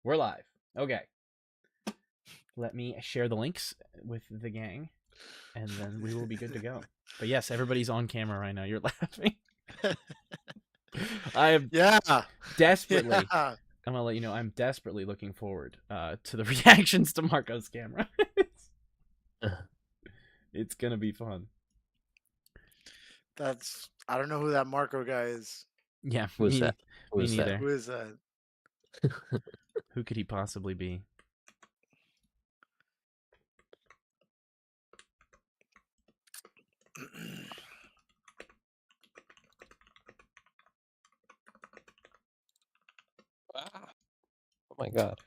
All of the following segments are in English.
We're live. Okay. Let me share the links with the gang, and then we will be good to go. But yes, everybody's on camera right now. You're laughing. I am Yeah. desperately. Yeah. I'm gonna let you know I'm desperately looking forward to the reactions to Marco's camera. It's gonna be fun. I don't know who that Marco guy is. Yeah, Who's that? Me Who's that? neither. Who is that? Who could he possibly be? Ah. Oh my god.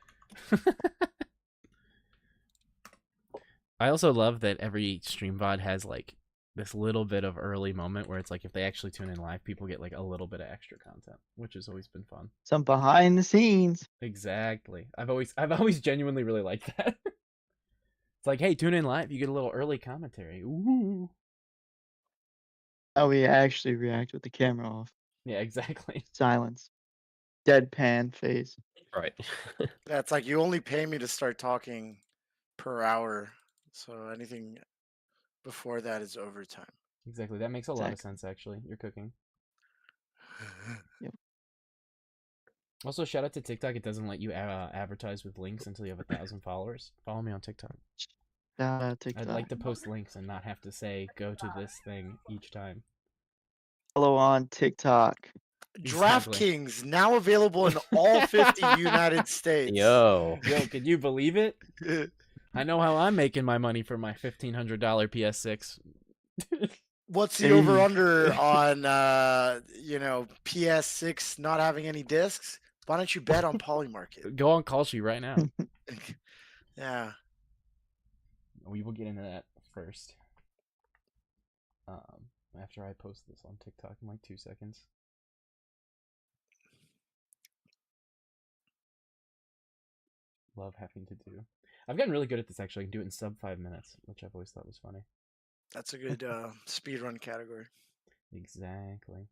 I also love that every stream VOD has like this little bit of early moment where it's like if they actually tune in live, people get like a little bit of extra content, which has always been fun. Some behind the scenes. Exactly. I've always genuinely really liked that. It's like, hey, tune in live, you get a little early commentary. Ooh. How we actually react with the camera off. Yeah, exactly. Silence. Deadpan face. Right. Yeah, it's like you only pay me to start talking per hour, so anything before that is overtime. Exactly. That makes a lot of sense actually. You're cooking. Yep. Also, shout out to TikTok. It doesn't let you advertise with links until you have 1,000 followers. Follow me on TikTok. TikTok. I'd like to post links and not have to say go to this thing each time. Follow on TikTok. Exactly. DraftKings now available in all 50 United States. Yo. Can you believe it? I know how I'm making my money for my $1,500 PS6. What's the over under on PS6 not having any discs? Why don't you bet on Polymarket? Go on Call Sheet right now. Yeah. We will get into that first. After I post this on TikTok in like 2 seconds. Love having to do. I've gotten really good at this actually. I can do it in sub 5 minutes, which I've always thought was funny. That's a good speedrun category. Exactly.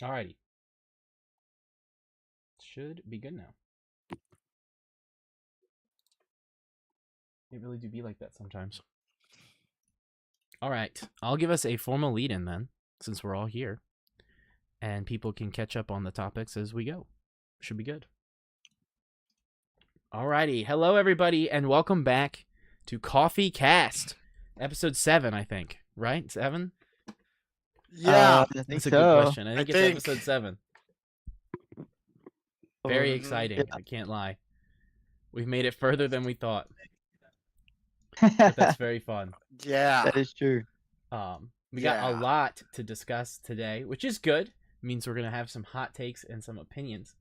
Alrighty. Should be good now. It really do be like that sometimes. Alright. I'll give us a formal lead in then, since we're all here. And people can catch up on the topics as we go. Should be good. Alrighty. Hello, everybody, and welcome back to COFY Cast. Episode 7, I think. Right? 7? Yeah. I think That's a so. good question. I think it's episode 7. Very Mhm. exciting. Yeah. I can't lie. We've made it further than we thought. But that's very fun. Yeah. That is true. We got a lot to discuss today, which is good. It means we're going to have some hot takes and some opinions.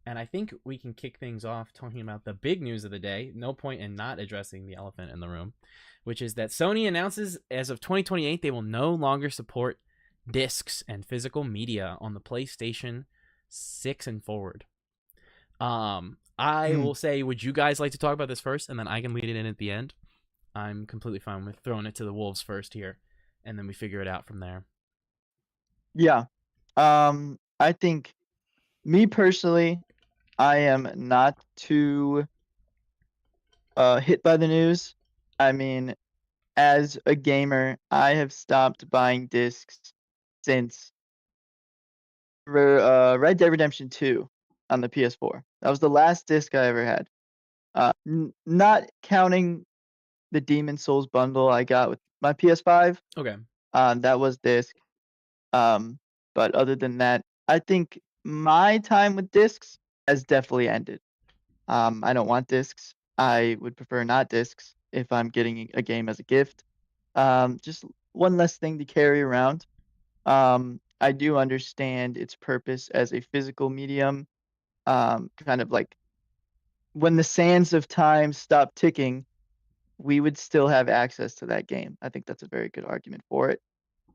And I think we can kick things off talking about the big news of the day. No point in not addressing the elephant in the room, which is that Sony announces as of 2028 they will no longer support discs and physical media on the PlayStation 6 and forward. I will say, would you guys like to talk about this first, and then I can lead it in at the end? I'm completely fine with throwing it to the wolves first here, and then we figure it out from there. Yeah. I think, me personally, I am not too hit by the news. I mean, as a gamer, I have stopped buying discs since Red Dead Redemption 2 on the PS4. That was the last disc I ever had. Not counting the Demon Souls bundle I got with my PS5. Okay. That was disc. But other than that, I think my time with discs has definitely ended. I don't want discs. I would prefer not discs if I'm getting a game as a gift. Just one less thing to carry around. I do understand its purpose as a physical medium. Kind of like when the sands of time stop ticking, we would still have access to that game. I think that's a very good argument for it.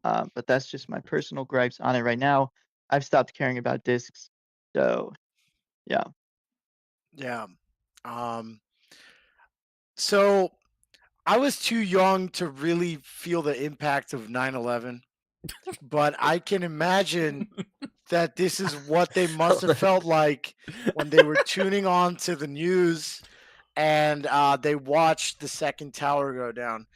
But that's just my personal gripes on it right now. I've stopped caring about discs. So, yeah. Yeah. So I was too young to really feel the impact of 9/11, but I can imagine that this is what they must have felt like when they were tuning on to the news and they watched the second tower go down.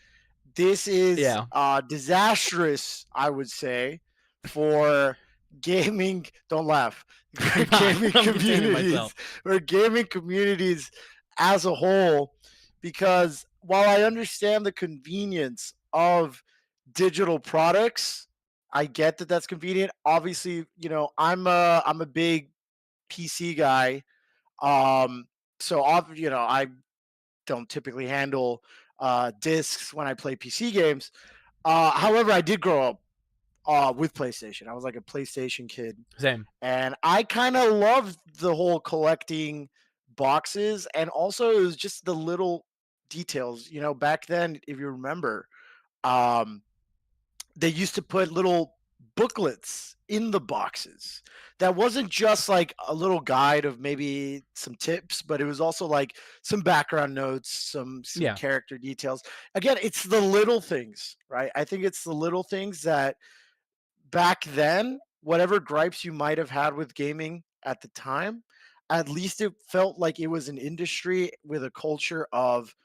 This is Yeah. disastrous, I would say, for gaming. Don't laugh. For I'm not. gaming I'm containing communities, myself. for gaming communities as a whole, because while I understand the convenience of digital products, I get that that's convenient. Obviously, I'm a big PC guy. Um, so I don't typically handle discs when I play PC games. However, I did grow up with PlayStation. I was like a PlayStation kid, Same. and I kind of loved the whole collecting boxes, and also it was just the little details. Back then, if you remember, um, they used to put little booklets in the boxes that wasn't just like a little guide of maybe some tips, but it was also like some background notes, some Yeah. character details. Again, it's the little things, right? I think it's the little things that back then, whatever gripes you might have had with gaming at the time, at least it felt like it was an industry with a culture of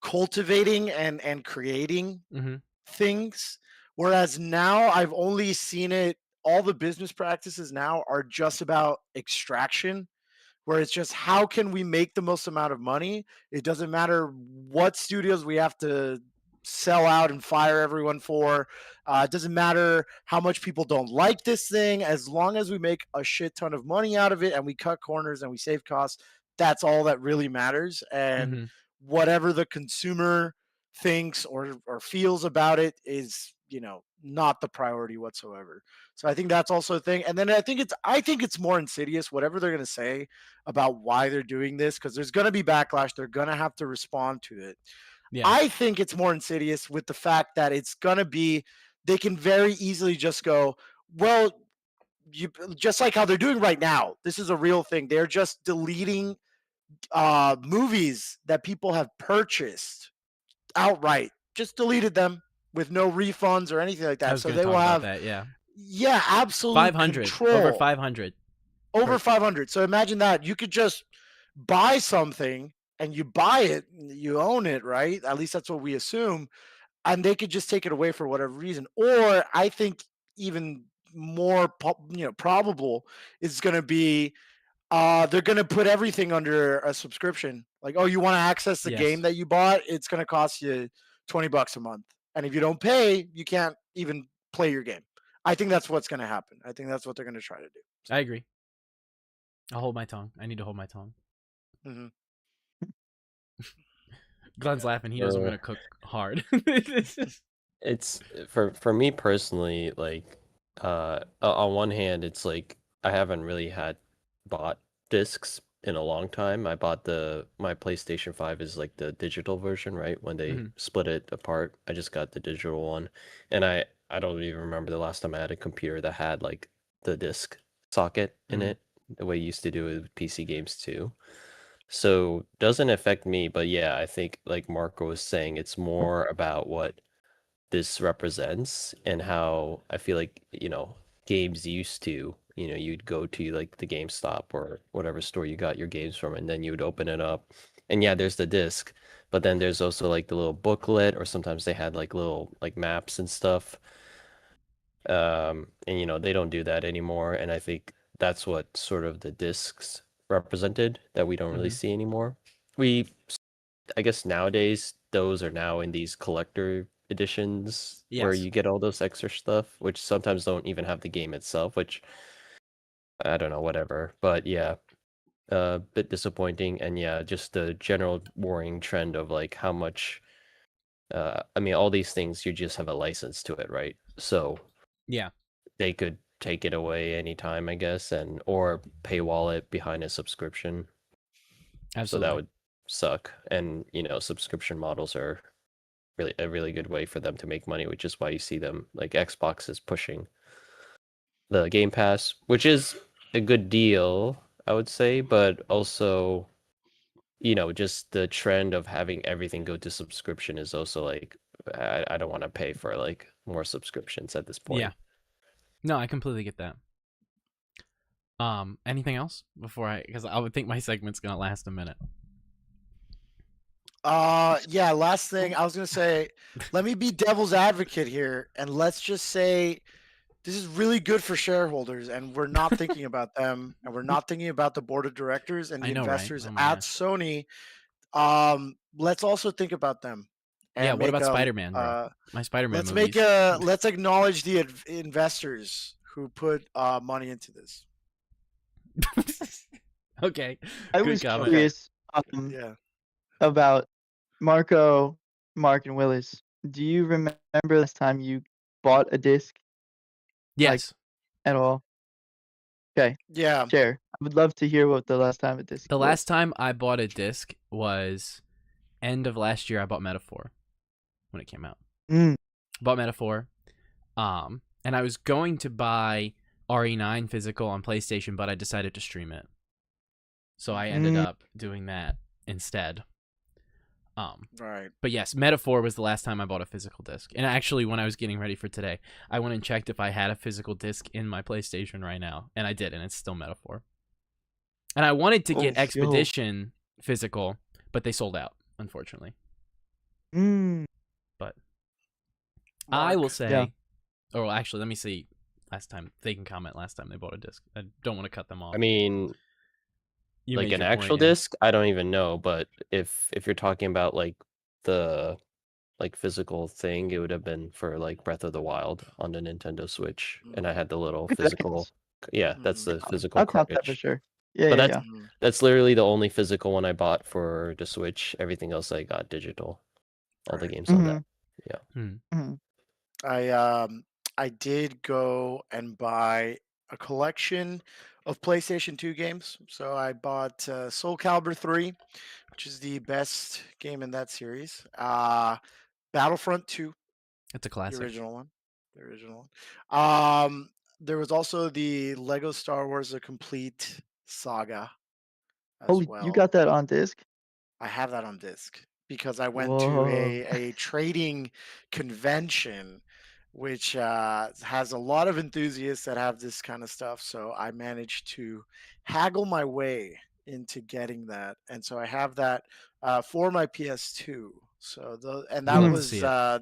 cultivating and creating Hmm. things. Whereas now I've only seen it, all the business practices now are just about extraction, where it's just how can we make the most amount of money? It doesn't matter what studios we have to sell out and fire everyone for. It doesn't matter how much people don't like this thing. As long as we make a shit ton of money out of it and we cut corners and we save costs, that's all that really matters. And Hmm. whatever the consumer thinks or feels about it is, not the priority whatsoever. So I think that's also a thing. And then I think it's more insidious, whatever they're gonna say about why they're doing this, because there's gonna be backlash. They're gonna have to respond to it. Yeah. I think it's more insidious with the fact that it's gonna be they can very easily just go, well, you just like how they're doing right now. This is a real thing. They're just deleting movies that people have purchased outright. Just deleted them with no refunds or anything like I that. was So going to they will talk about have, that. Yeah. yeah, absolute 500. Over control 500. over For 500. So imagine that you could just buy something and you buy it, you own it, right? At least that's what we assume, and they could just take it away for whatever reason. Or I think even more, probable is going to be they're going to put everything under a subscription. Like, oh, you want to access the game yes. that you bought? It's going to cost you $20 a month, and if you don't pay, you can't even play your game. I think that's what's going to happen. I think that's what they're going to try to do. I agree. I'll hold my tongue. I need to hold my tongue. Hmm. Glenn's Yeah. laughing. He knows I'm going to cook hard. It's just- It's for me personally, like on one hand, it's like I haven't really had bought discs in a long time. I bought my PlayStation 5 is like the digital version, right? When they Mhm. split it apart, I just got the digital one. And I don't even remember the last time I had a computer that had like the disc socket in Mhm. it, the way you used to do it with PC games too. So doesn't affect me, but yeah, I think like Marco was saying, it's more about what this represents and how I feel like, games used to, you'd go to like the GameStop or whatever store you got your games from, and then you would open it up. And yeah, there's the disc, but then there's also like the little booklet, or sometimes they had like little like maps and stuff. And they don't do that anymore. And I think that's what sort of the discs represented that we don't really Mhm. see anymore. I guess nowadays those are now in these collector editions where Yes. you get all those extra stuff, which sometimes don't even have the game itself, which I don't know, whatever. But yeah, a bit disappointing. And yeah, just the general worrying trend of like how much, I mean, all these things, you just have a license to it, right? So Yeah. they could take it away anytime, I guess, or paywall it behind a subscription. So that Absolutely. would suck. And subscription models are really a really good way for them to make money, which is why you see them like Xbox is pushing the Game Pass, which is a good deal, I would say, but also just the trend of having everything go to subscription is also like I don't want to pay for like more subscriptions at this point. Yeah. No, I completely get that. Anything else because I would think my segment's gonna last a minute. Yeah, last thing I was gonna say, let me be devil's advocate here, and let's just say this is really good for shareholders, and we're not thinking about them, and we're not thinking about the board of directors and the I know, right? investors Oh my at gosh. Sony. Let's also think about them. Yeah, And what make about a Spider-Man, bro? My Spider-Man movies. let's acknowledge the investors who put money into this. Okay. I Good was comment. curious Yeah. about Mark, and Willis. Do you remember last time you bought a disc Yes. at all? Okay, Yeah. share. I would love to hear what the last time a disc The was. last time I bought a disc was end of last year. I bought Metaphor when it came out. Bought Metaphor. And I was going to buy RE9 physical on PlayStation, but I decided to stream it. So I ended up doing that instead. Right. But yes, Metaphor was the last time I bought a physical disc. And actually, when I was getting ready for today, I went and checked if I had a physical disc in my PlayStation right now, and I did, and it's still Metaphor. And I wanted to get Expedition physical, but they sold out, unfortunately. But I will say, or actually, let me see. Last time they can comment. Last time they bought a disc. I don't want to cut them off. I mean, You like made an your actual point, yeah. disc, I don't even know. But if you're talking about like the physical thing, it would have been for like Breath of the Wild on the Nintendo Switch, and I had the little That physical. counts. Yeah, that's the physical I'll count that for cartridge. sure. Yeah, But yeah. that's literally the only physical one I bought for the Switch. Everything else I got digital. All the games on that. Yeah. I did go and buy a collection of PlayStation 2 games. So I bought Soul Calibur 3, which is the best game in that series. Battlefront 2, It's a classic. the original one. The original one. There was also the Lego Star Wars: The Complete Saga as well. You got that on disc? I have that on disc because I went to a trading convention, which has a lot of enthusiasts that have this kind of stuff. So I managed to haggle my way into getting that, and so I have that for my PS2. So that was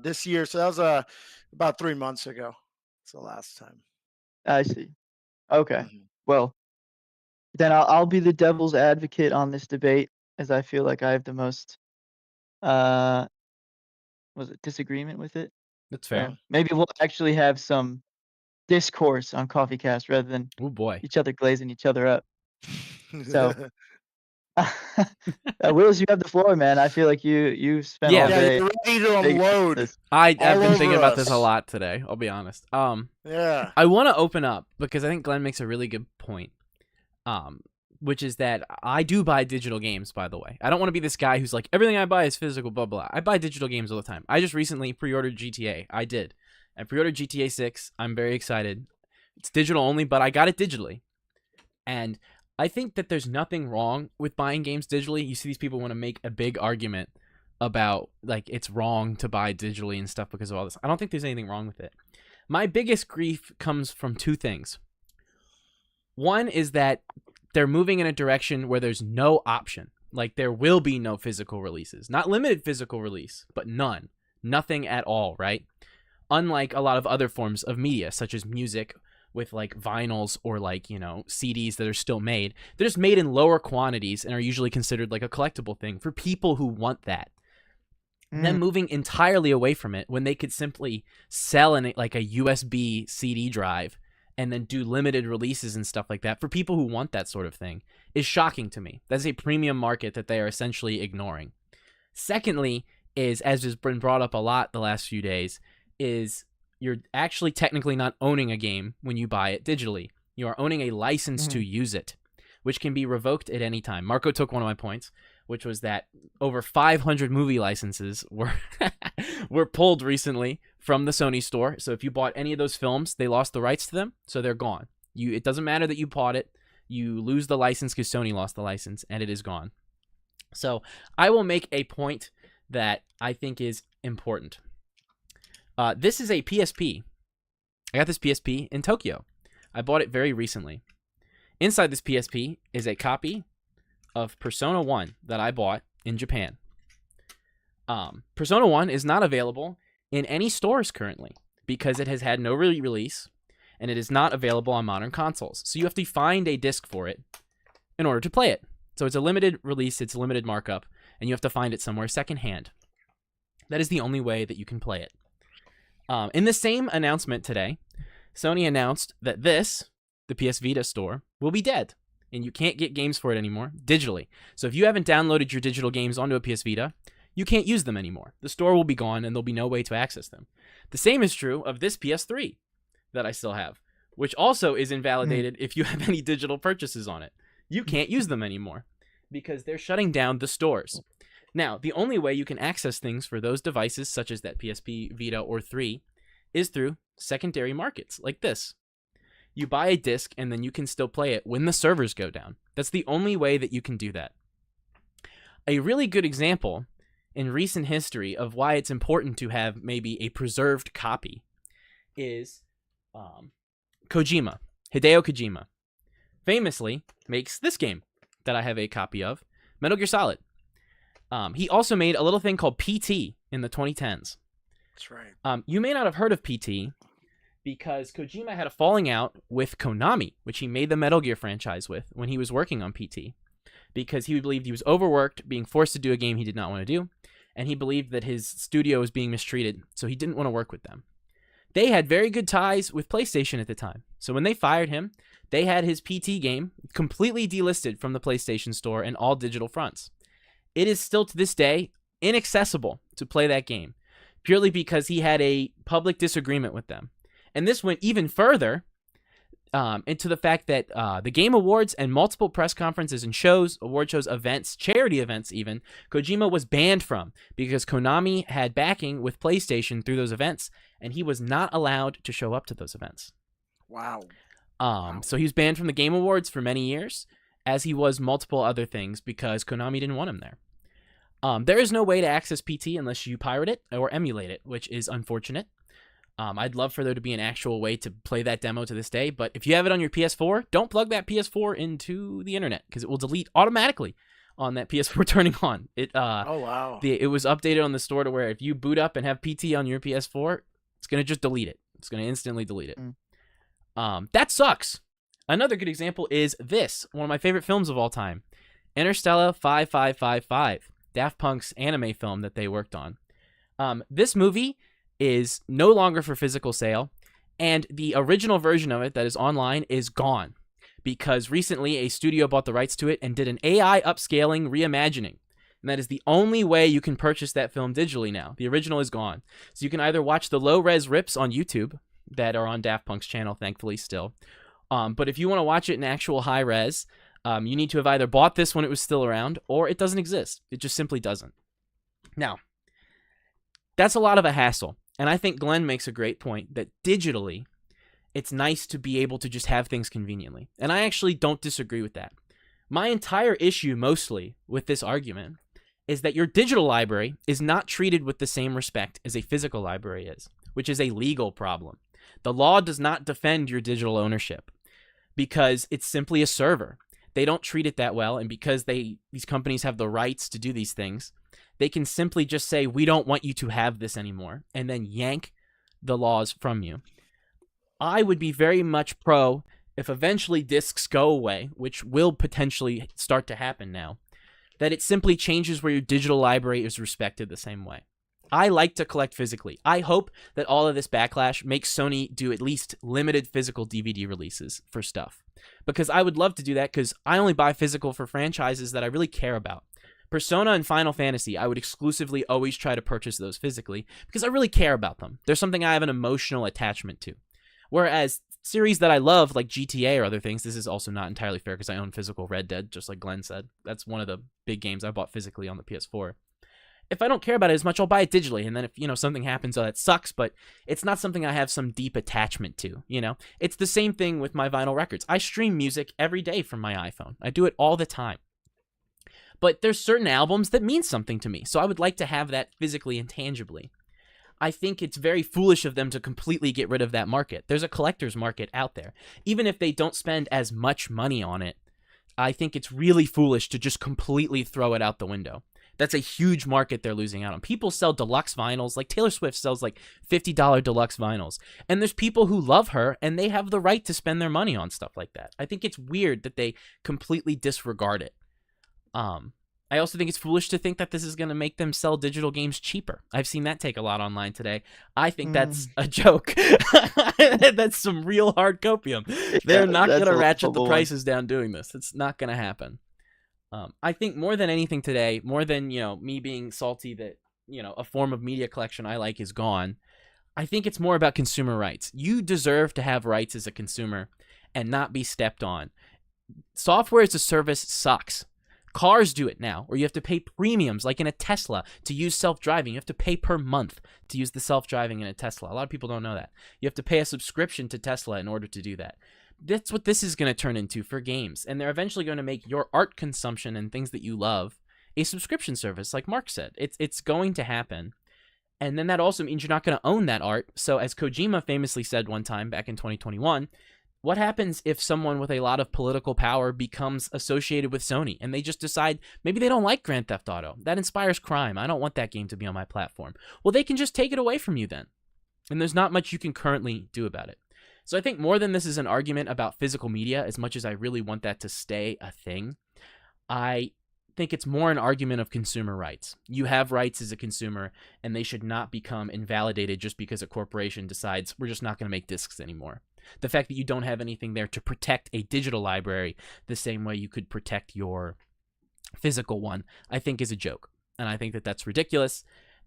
this year. So that was about 3 months ago. It's the last time. I see. Okay. Well, then I'll be the devil's advocate on this debate, as I feel like I have the most disagreement with it. That's fair. So maybe we'll actually have some discourse on COFY Cast rather than each other glazing each other up. So Willis, you have the floor, man. I feel like you spent all day. You're ready to unload. I've been thinking about this a lot today, I'll be honest. Yeah. I want to open up because I think Glenn makes a really good point. Which is that I do buy digital games, by the way. I don't want to be this guy who's like, everything I buy is physical, blah, blah. I buy digital games all the time. I just recently pre-ordered GTA. I did. I pre-ordered GTA 6. I'm very excited. It's digital only, but I got it digitally. And I think that there's nothing wrong with buying games digitally. You see these people want to make a big argument about, like, it's wrong to buy digitally and stuff because of all this. I don't think there's anything wrong with it. My biggest grief comes from two things. One is that they're moving in a direction where there's no option. Like, there will be no physical releases. Not limited physical release, but none. Nothing at all, right? Unlike a lot of other forms of media, such as music with, like, vinyls or, like, CDs that are still made. They're just made in lower quantities and are usually considered, like, a collectible thing for people who want that. Them moving entirely away from it when they could simply sell like a USB CD drive and then do limited releases and stuff like that for people who want that sort of thing is shocking to me. That's a premium market that they are essentially ignoring. Secondly is, as has been brought up a lot the last few days, is you're actually technically not owning a game when you buy it digitally. You are owning a license to use it, which can be revoked at any time. Marco took one of my points, which was that over 500 movie licenses were pulled recently from the Sony store. So if you bought any of those films, they lost the rights to them, so they're gone. It doesn't matter that you bought it. You lose the license because Sony lost the license, and it is gone. So I will make a point that I think is important. This is a PSP. I got this PSP in Tokyo. I bought it very recently. Inside this PSP is a copy of Persona 1 that I bought in Japan. Persona 1 is not available in any stores currently because it has had no release and it is not available on modern consoles. So you have to find a disc for it in order to play it. So it's a limited release, it's a limited markup, and you have to find it somewhere secondhand. That is the only way that you can play it. In the same announcement today, Sony announced that the PS Vita store, will be dead, and you can't get games for it anymore digitally. So if you haven't downloaded your digital games onto a PS Vita, you can't use them anymore. The store will be gone, and there'll be no way to access them. The same is true of this PS3 that I still have, which also is invalidated if you have any digital purchases on it. You can't use them anymore because they're shutting down the stores. Now, the only way you can access things for those devices, such as that PSP, Vita, or 3, is through secondary markets like this. You buy a disc, and then you can still play it when the servers go down. That's the only way that you can do that. A really good example in recent history of why it's important to have maybe a preserved copy is Hideo Kojima. Famously makes this game that I have a copy of, Metal Gear Solid. He also made a little thing called PT in the 2010s. That's right. You may not have heard of PT because Kojima had a falling out with Konami, which he made the Metal Gear franchise with when he was working on PT, because he believed he was overworked, being forced to do a game he did not want to do, and he believed that his studio was being mistreated, so he didn't want to work with them. They had very good ties with PlayStation at the time, so when they fired him, they had his PT game completely delisted from the PlayStation Store and all digital fronts. It is still to this day inaccessible to play that game, purely because he had a public disagreement with them. And this went even further into the fact that the Game Awards and multiple press conferences and shows, award shows, events, charity events even, Kojima was banned from because Konami had backing with PlayStation through those events, and he was not allowed to show up to those events. Wow. So he was banned from the Game Awards for many years, as he was multiple other things because Konami didn't want him there. There is no way to access PT unless you pirate it or emulate it, which is unfortunate. I'd love for there to be an actual way to play that demo to this day, but if you have it on your PS4, don't plug that PS4 into the internet because it will delete automatically on that PS4 turning on. Oh, wow. It was updated on the store to where if you boot up and have PT on your PS4, it's going to just delete it. It's going to instantly delete it. That sucks. Another good example is this, one of my favorite films of all time, Interstellar 5555, Daft Punk's anime film that they worked on. This movie is no longer for physical sale, and the original version of it that is online is gone because recently a studio bought the rights to it and did an AI upscaling reimagining. And that is the only way you can purchase that film digitally now. The original is gone. So you can either watch the low-res rips on YouTube that are on Daft Punk's channel, thankfully still. But if you want to watch it in actual high-res, you need to have either bought this when it was still around, or it doesn't exist. It just simply doesn't. Now, that's a lot of a hassle. And I think Glenn makes a great point that digitally, it's nice to be able to just have things conveniently. And I actually don't disagree with that. My entire issue mostly with this argument is that your digital library is not treated with the same respect as a physical library is, which is a legal problem. The law does not defend your digital ownership because it's simply a server. They don't treat it that well, and because these companies have the rights to do these things, they can simply just say, we don't want you to have this anymore, and then yank the laws from you. I would be very much pro if eventually discs go away, which will potentially start to happen now, that it simply changes where your digital library is respected the same way. I like to collect physically. I hope that all of this backlash makes Sony do at least limited physical DVD releases for stuff. Because I would love to do that because I only buy physical for franchises that I really care about. Persona and Final Fantasy, I would exclusively always try to purchase those physically because I really care about them. There's something I have an emotional attachment to. Whereas series that I love, like GTA or other things, this is also not entirely fair because I own physical Red Dead, just like Glenn said. That's one of the big games I bought physically on the PS4. If I don't care about it as much, I'll buy it digitally. And then if, something happens, that sucks, but it's not something I have some deep attachment to, It's the same thing with my vinyl records. I stream music every day from my iPhone. I do it all the time. But there's certain albums that mean something to me, so I would like to have that physically and tangibly. I think it's very foolish of them to completely get rid of that market. There's a collector's market out there. Even if they don't spend as much money on it, I think it's really foolish to just completely throw it out the window. That's a huge market they're losing out on. People sell deluxe vinyls, like Taylor Swift sells like $50 deluxe vinyls. And there's people who love her, and they have the right to spend their money on stuff like that. I think it's weird that they completely disregard it. I also think it's foolish to think that this is going to make them sell digital games cheaper. I've seen that take a lot online today. I think that's a joke. That's some real hard copium. They're not going to ratchet the prices down doing this. It's not going to happen. I think more than anything today, more than, me being salty that, a form of media collection I like is gone, I think it's more about consumer rights. You deserve to have rights as a consumer and not be stepped on. Software as a service sucks. Cars do it now, or you have to pay premiums, like in a Tesla, to use self-driving. You have to pay per month to use the self-driving in a Tesla. A lot of people don't know that. You have to pay a subscription to Tesla in order to do that. That's what this is going to turn into for games, and they're eventually going to make your art consumption and things that you love a subscription service, like Mark said. It's going to happen, and then that also means you're not going to own that art. So as Kojima famously said one time back in 2021, what happens if someone with a lot of political power becomes associated with Sony and they just decide maybe they don't like Grand Theft Auto? That inspires crime. I don't want that game to be on my platform. Well, they can just take it away from you then, and there's not much you can currently do about it. So I think more than this is an argument about physical media, as much as I really want that to stay a thing, I think it's more an argument of consumer rights. You have rights as a consumer, and they should not become invalidated just because a corporation decides we're just not going to make discs anymore. The fact that you don't have anything there to protect a digital library the same way you could protect your physical one, I think is a joke. And I think that that's ridiculous.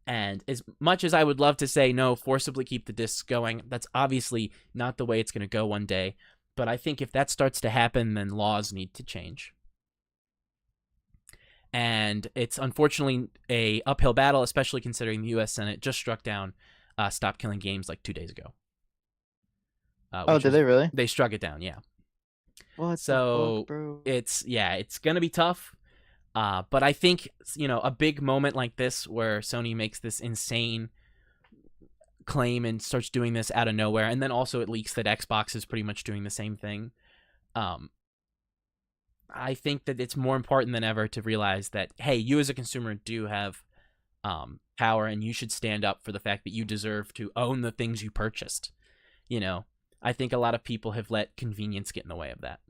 And as much as I would love to say, no, forcibly keep the discs going, that's obviously not the way it's going to go one day. But I think if that starts to happen, then laws need to change. And it's unfortunately a uphill battle, especially considering the U.S. Senate just struck down Stop Killing Games like 2 days ago. Did they really? They struck it down, yeah. What so the fuck, bro? it's going to be tough. But I think, a big moment like this where Sony makes this insane claim and starts doing this out of nowhere, and then also it leaks that Xbox is pretty much doing the same thing. I think that it's more important than ever to realize that, hey, you as a consumer do have power, and you should stand up for the fact that you deserve to own the things you purchased. I think a lot of people have let convenience get in the way of that.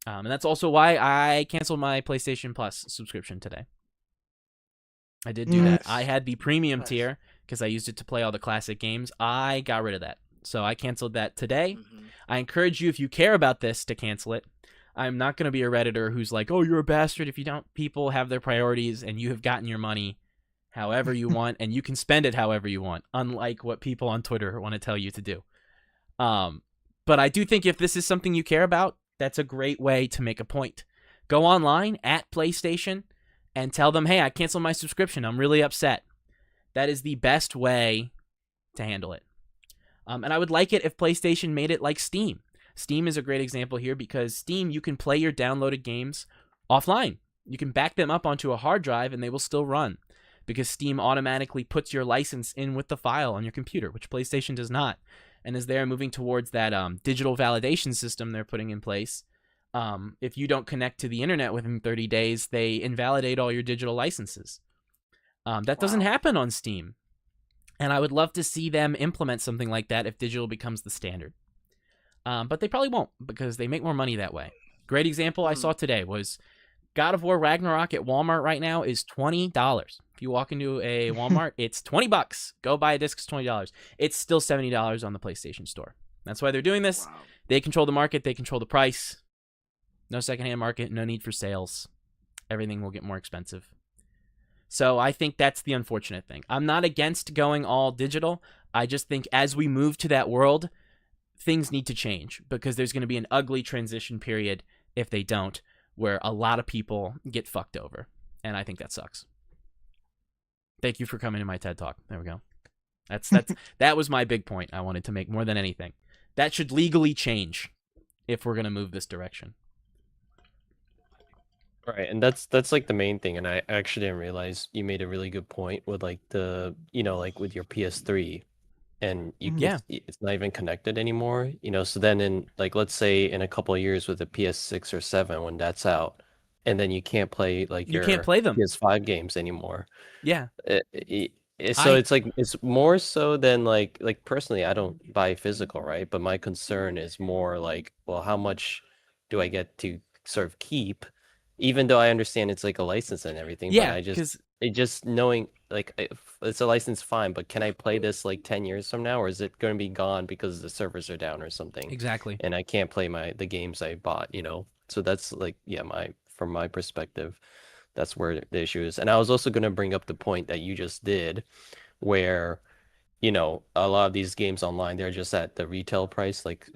And that's also why I canceled my PlayStation Plus subscription today. I did do that. I had the premium tier because I used it to play all the classic games. I got rid of that. So I canceled that today. I encourage you, if you care about this, to cancel it. I'm not going to be a Redditor who's like, oh, you're a bastard if you don't. People have their priorities, and you have gotten your money however you want, and you can spend it however you want, unlike what people on Twitter want to tell you to do. But I do think if this is something you care about, that's a great way to make a point. Go online at PlayStation and tell them, hey, I canceled my subscription. I'm really upset. That is the best way to handle it. And I would like it if PlayStation made it like Steam. Steam is a great example here because Steam, you can play your downloaded games offline. You can back them up onto a hard drive and they will still run because Steam automatically puts your license in with the file on your computer, which PlayStation does not. And as they're moving towards that digital validation system they're putting in place, if you don't connect to the internet within 30 days, they invalidate all your digital licenses. That doesn't happen on Steam. And I would love to see them implement something like that if digital becomes the standard. But they probably won't because they make more money that way. Great example I saw today was God of War Ragnarok at Walmart right now is $20. If you walk into a Walmart, it's $20. Go buy a disc, it's $20. It's still $70 on the PlayStation Store. That's why they're doing this. Wow. They control the market. They control the price. No secondhand market. No need for sales. Everything will get more expensive. So I think that's the unfortunate thing. I'm not against going all digital. I just think as we move to that world, things need to change because there's going to be an ugly transition period if they don't, where a lot of people get fucked over. And I think that sucks. Thank you for coming to my TED Talk. There we go. That was my big point I wanted to make more than anything. That should legally change if we're going to move this direction. Right, and that's like the main thing, and I actually didn't realize you made a really good point with like the like with your PS3, and Mhm. it's not even connected anymore, so then in like let's say in a couple of years with the PS6 or 7 when that's out, and then you can't play like You can't your play them. PS5 games anymore. Yeah. So it's like it's more so than like personally I don't buy physical, right? But my concern is more like, well, how much do I get to sort of keep, even though I understand it's like a license and everything, but Yeah, it just knowing like if it's a license, fine, but can I play this like 10 years from now, or is it going to be gone because the servers are down or something, exactly. and I can't play the games I bought, So that's like, yeah, from my perspective, that's where the issue is. And I was also going to bring up the point that you just did, where a lot of these games online, they're just at the retail price, like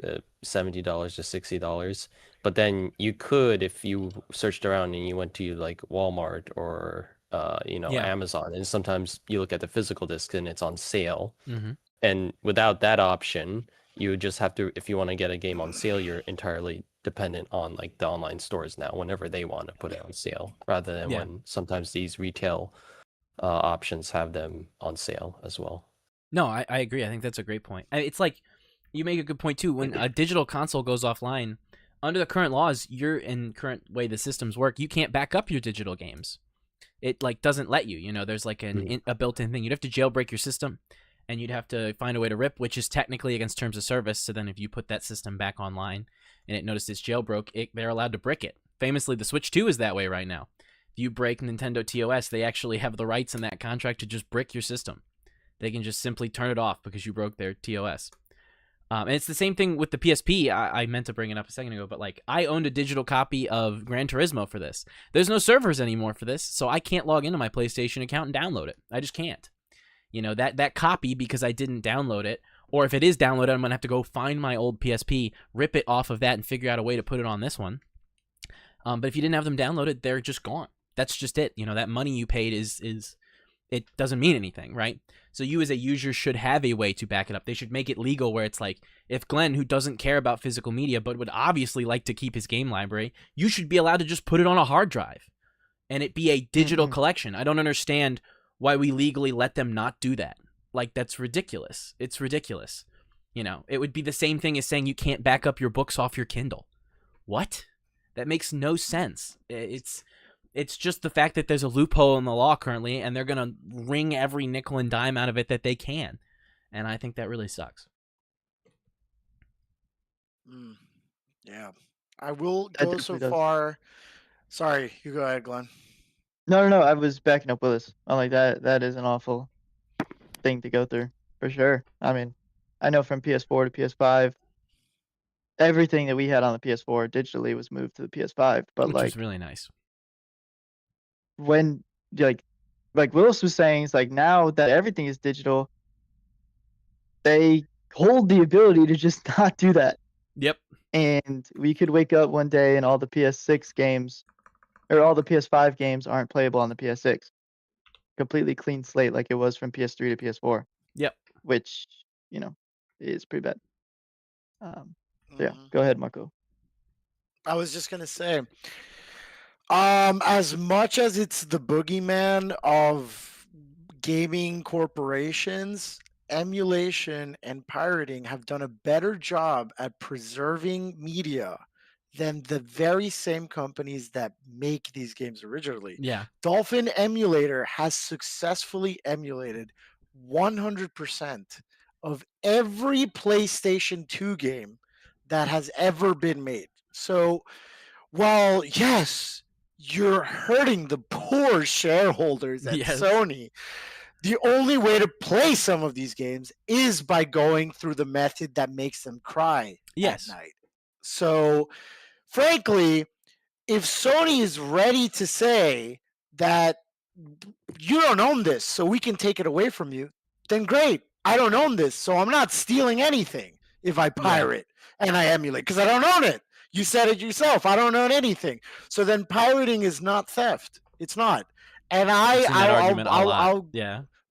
$70 to $60. But then you could, if you searched around and you went to like Walmart or Yeah. Amazon, and sometimes you look at the physical disc and it's on sale. Mm-hmm. And without that option, you would just have to, if you want to get a game on sale, you're entirely dependent on like the online stores now, whenever they want to put it on sale, rather than Yeah. when sometimes these retail options have them on sale as well. No, I agree. I think that's a great point. It's like you make a good point too. When a digital console goes offline, under the current laws, you're in current way the systems work, you can't back up your digital games. It like doesn't let you. There's like a built-in thing. You'd have to jailbreak your system, and you'd have to find a way to rip, which is technically against terms of service. So then, if you put that system back online, and it noticed it's jailbroke, they're allowed to brick it. Famously, the Switch 2 is that way right now. If you break Nintendo TOS, they actually have the rights in that contract to just brick your system. They can just simply turn it off because you broke their TOS. And it's the same thing with the PSP. I meant to bring it up a second ago, but like I owned a digital copy of Gran Turismo for this. There's no servers anymore for this, so I can't log into my PlayStation account and download it. I just can't. That copy, because I didn't download it, or if it is downloaded, I'm going to have to go find my old PSP, rip it off of that, and figure out a way to put it on this one. But if you didn't have them downloaded, they're just gone. That's just it. That money you paid is it doesn't mean anything, right? So you as a user should have a way to back it up. They should make it legal where it's like, if Glenn, who doesn't care about physical media but would obviously like to keep his game library, you should be allowed to just put it on a hard drive and it be a digital collection. I don't understand why we legally let them not do that. Like, that's ridiculous. It's ridiculous. It would be the same thing as saying you can't back up your books off your Kindle. What? That makes no sense. It's just the fact that there's a loophole in the law currently, and they're going to wring every nickel and dime out of it that they can. And I think that really sucks. Yeah. I will go so far. Sorry, you go ahead, Glenn. No. I was backing up Willis. I'm like, that is an awful thing to go through, for sure. I mean, I know from PS4 to PS5, everything that we had on the PS4 digitally was moved to the PS5. But which was really nice. When like Willis was saying, it's like now that everything is digital, they hold the ability to just not do that. Yep. And we could wake up one day and all the PS6 games or all the PS5 games aren't playable on the PS6. Completely clean slate like it was from PS3 to PS4. Yep. Which, is pretty bad. Yeah, go ahead, Marco. I was just gonna say, as much as it's the boogeyman of gaming corporations, emulation and pirating have done a better job at preserving media than the very same companies that make these games originally. Yeah. Dolphin Emulator has successfully emulated 100% of every PlayStation 2 game that has ever been made. So while, yes, you're hurting the poor shareholders at Sony, the only way to play some of these games is by going through the method that makes them cry at night. So, frankly, if Sony is ready to say that you don't own this, so we can take it away from you, then great. I don't own this, so I'm not stealing anything if I pirate and I emulate, because I don't own it. You said it yourself. I don't own anything. So then pirating is not theft. It's not. And I'll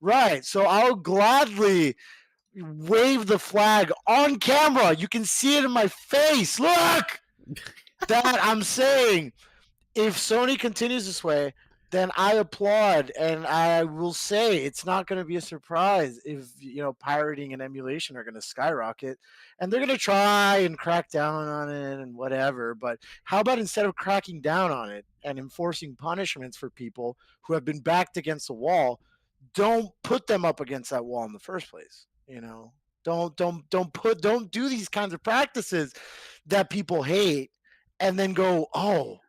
right. So I'll gladly wave the flag on camera. You can see it in my face. Look, that I'm saying if Sony continues this way, then I applaud, and I will say it's not going to be a surprise if pirating and emulation are going to skyrocket, and they're going to try and crack down on it and whatever. But how about instead of cracking down on it and enforcing punishments for people who have been backed against the wall, don't put them up against that wall in the first place. Don't do these kinds of practices that people hate, and then go, oh,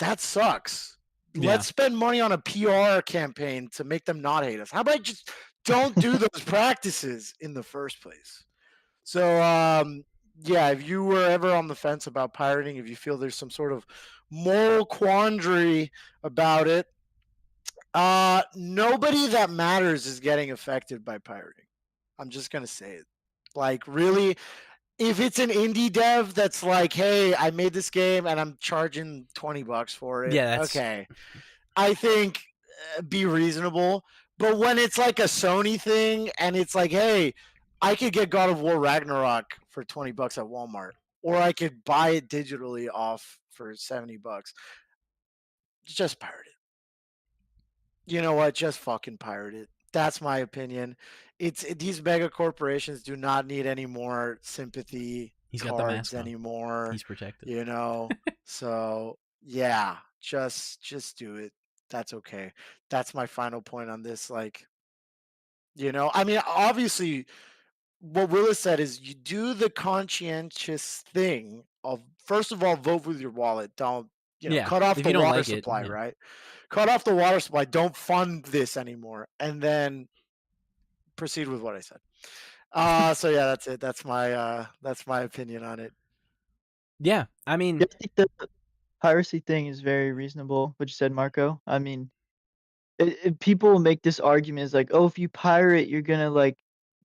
that sucks. Yeah. Let's spend money on a PR campaign to make them not hate us. How about just don't do those practices in the first place? So, yeah, if you were ever on the fence about pirating, if you feel there's some sort of moral quandary about it, nobody that matters is getting affected by pirating. I'm just going to say it. Like, really, if it's an indie dev that's like, hey, I made this game and I'm charging $20 for it. Yeah, that's okay. I think be reasonable. But when it's like a Sony thing and it's like, hey, I could get God of War Ragnarok for $20 at Walmart, or I could buy it digitally off for $70. Just pirate it. You know what? Just fucking pirate it. That's my opinion. These mega corporations do not need any more sympathy He's got the cards mask on. anymore. He's protected. So yeah, just do it. That's okay. That's my final point on this. Like, I mean, obviously, what Willis said is you do the conscientious thing of, first of all, vote with your wallet. Don't cut off if the you don't water like it, supply, yeah. right? Cut off the water supply. Don't fund this anymore, and then proceed with what I said. So yeah, that's it. That's my opinion on it. Yeah, I mean, Yeah, I think the piracy thing is very reasonable. What you said, Marco. I mean, people make this argument is like, oh, if you pirate, you're gonna like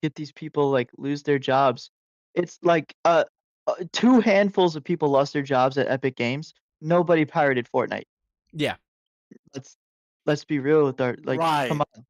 get these people like lose their jobs. It's like 2 handfuls of people lost their jobs at Epic Games. Nobody pirated Fortnite. yeah, Let's be real with our like. Right. Come on,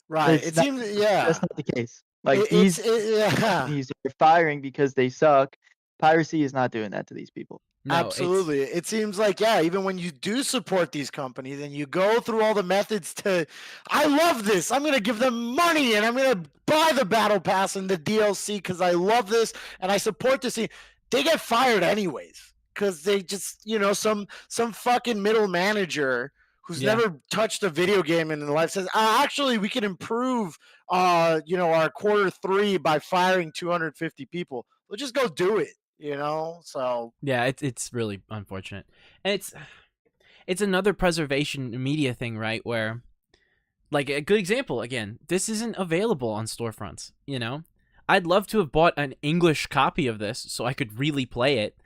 Right. it's It not, seems, yeah. that's not the case. Like Yeah. companies are firing because they suck. Piracy is not doing that to these people. no, Absolutely. It seems like, yeah, even when you do support these companies and you go through all the methods to, I love this, I'm going to give them money and I'm going to buy the battle pass and the DLC because I love this and I support this, they get fired anyways because they just, some fucking middle manager who's never touched a video game in their life says, actually, we can improve, our Q3 by firing 250 people. We'll just go do it. So yeah, it's really unfortunate, and it's another preservation media thing, right? Where, like, a good example again, this isn't available on storefronts. I'd love to have bought an English copy of this so I could really play it,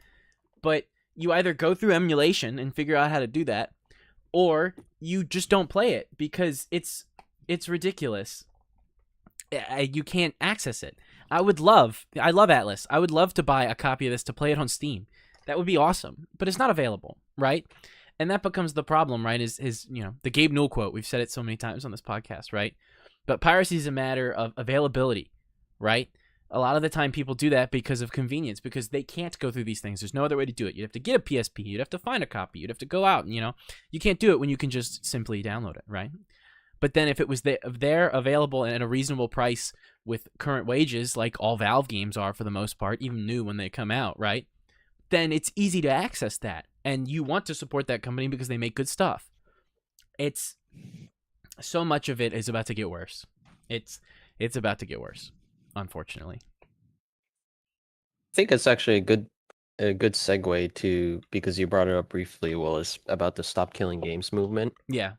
but you either go through emulation and figure out how to do that, or you just don't play it because it's ridiculous. You can't access it. I love Atlas. I would love to buy a copy of this to play it on Steam. That would be awesome, but it's not available, right? And that becomes the problem, right? Is the Gabe Newell quote. We've said it so many times on this podcast, right? But piracy is a matter of availability, right? A lot of the time people do that because of convenience, because they can't go through these things. There's no other way to do it. You'd have to get a PSP. You'd have to find a copy. You'd have to go out, and, you can't do it when you can just simply download it, right? But then if it was there available and at a reasonable price with current wages, like all Valve games are for the most part, even new when they come out, right? Then it's easy to access that. And you want to support that company because they make good stuff. It's so much of it is about to get worse. It's about to get worse, unfortunately. I think it's actually a good segue to, because you brought it up briefly, Willis, about the Stop Killing Games movement. Yeah.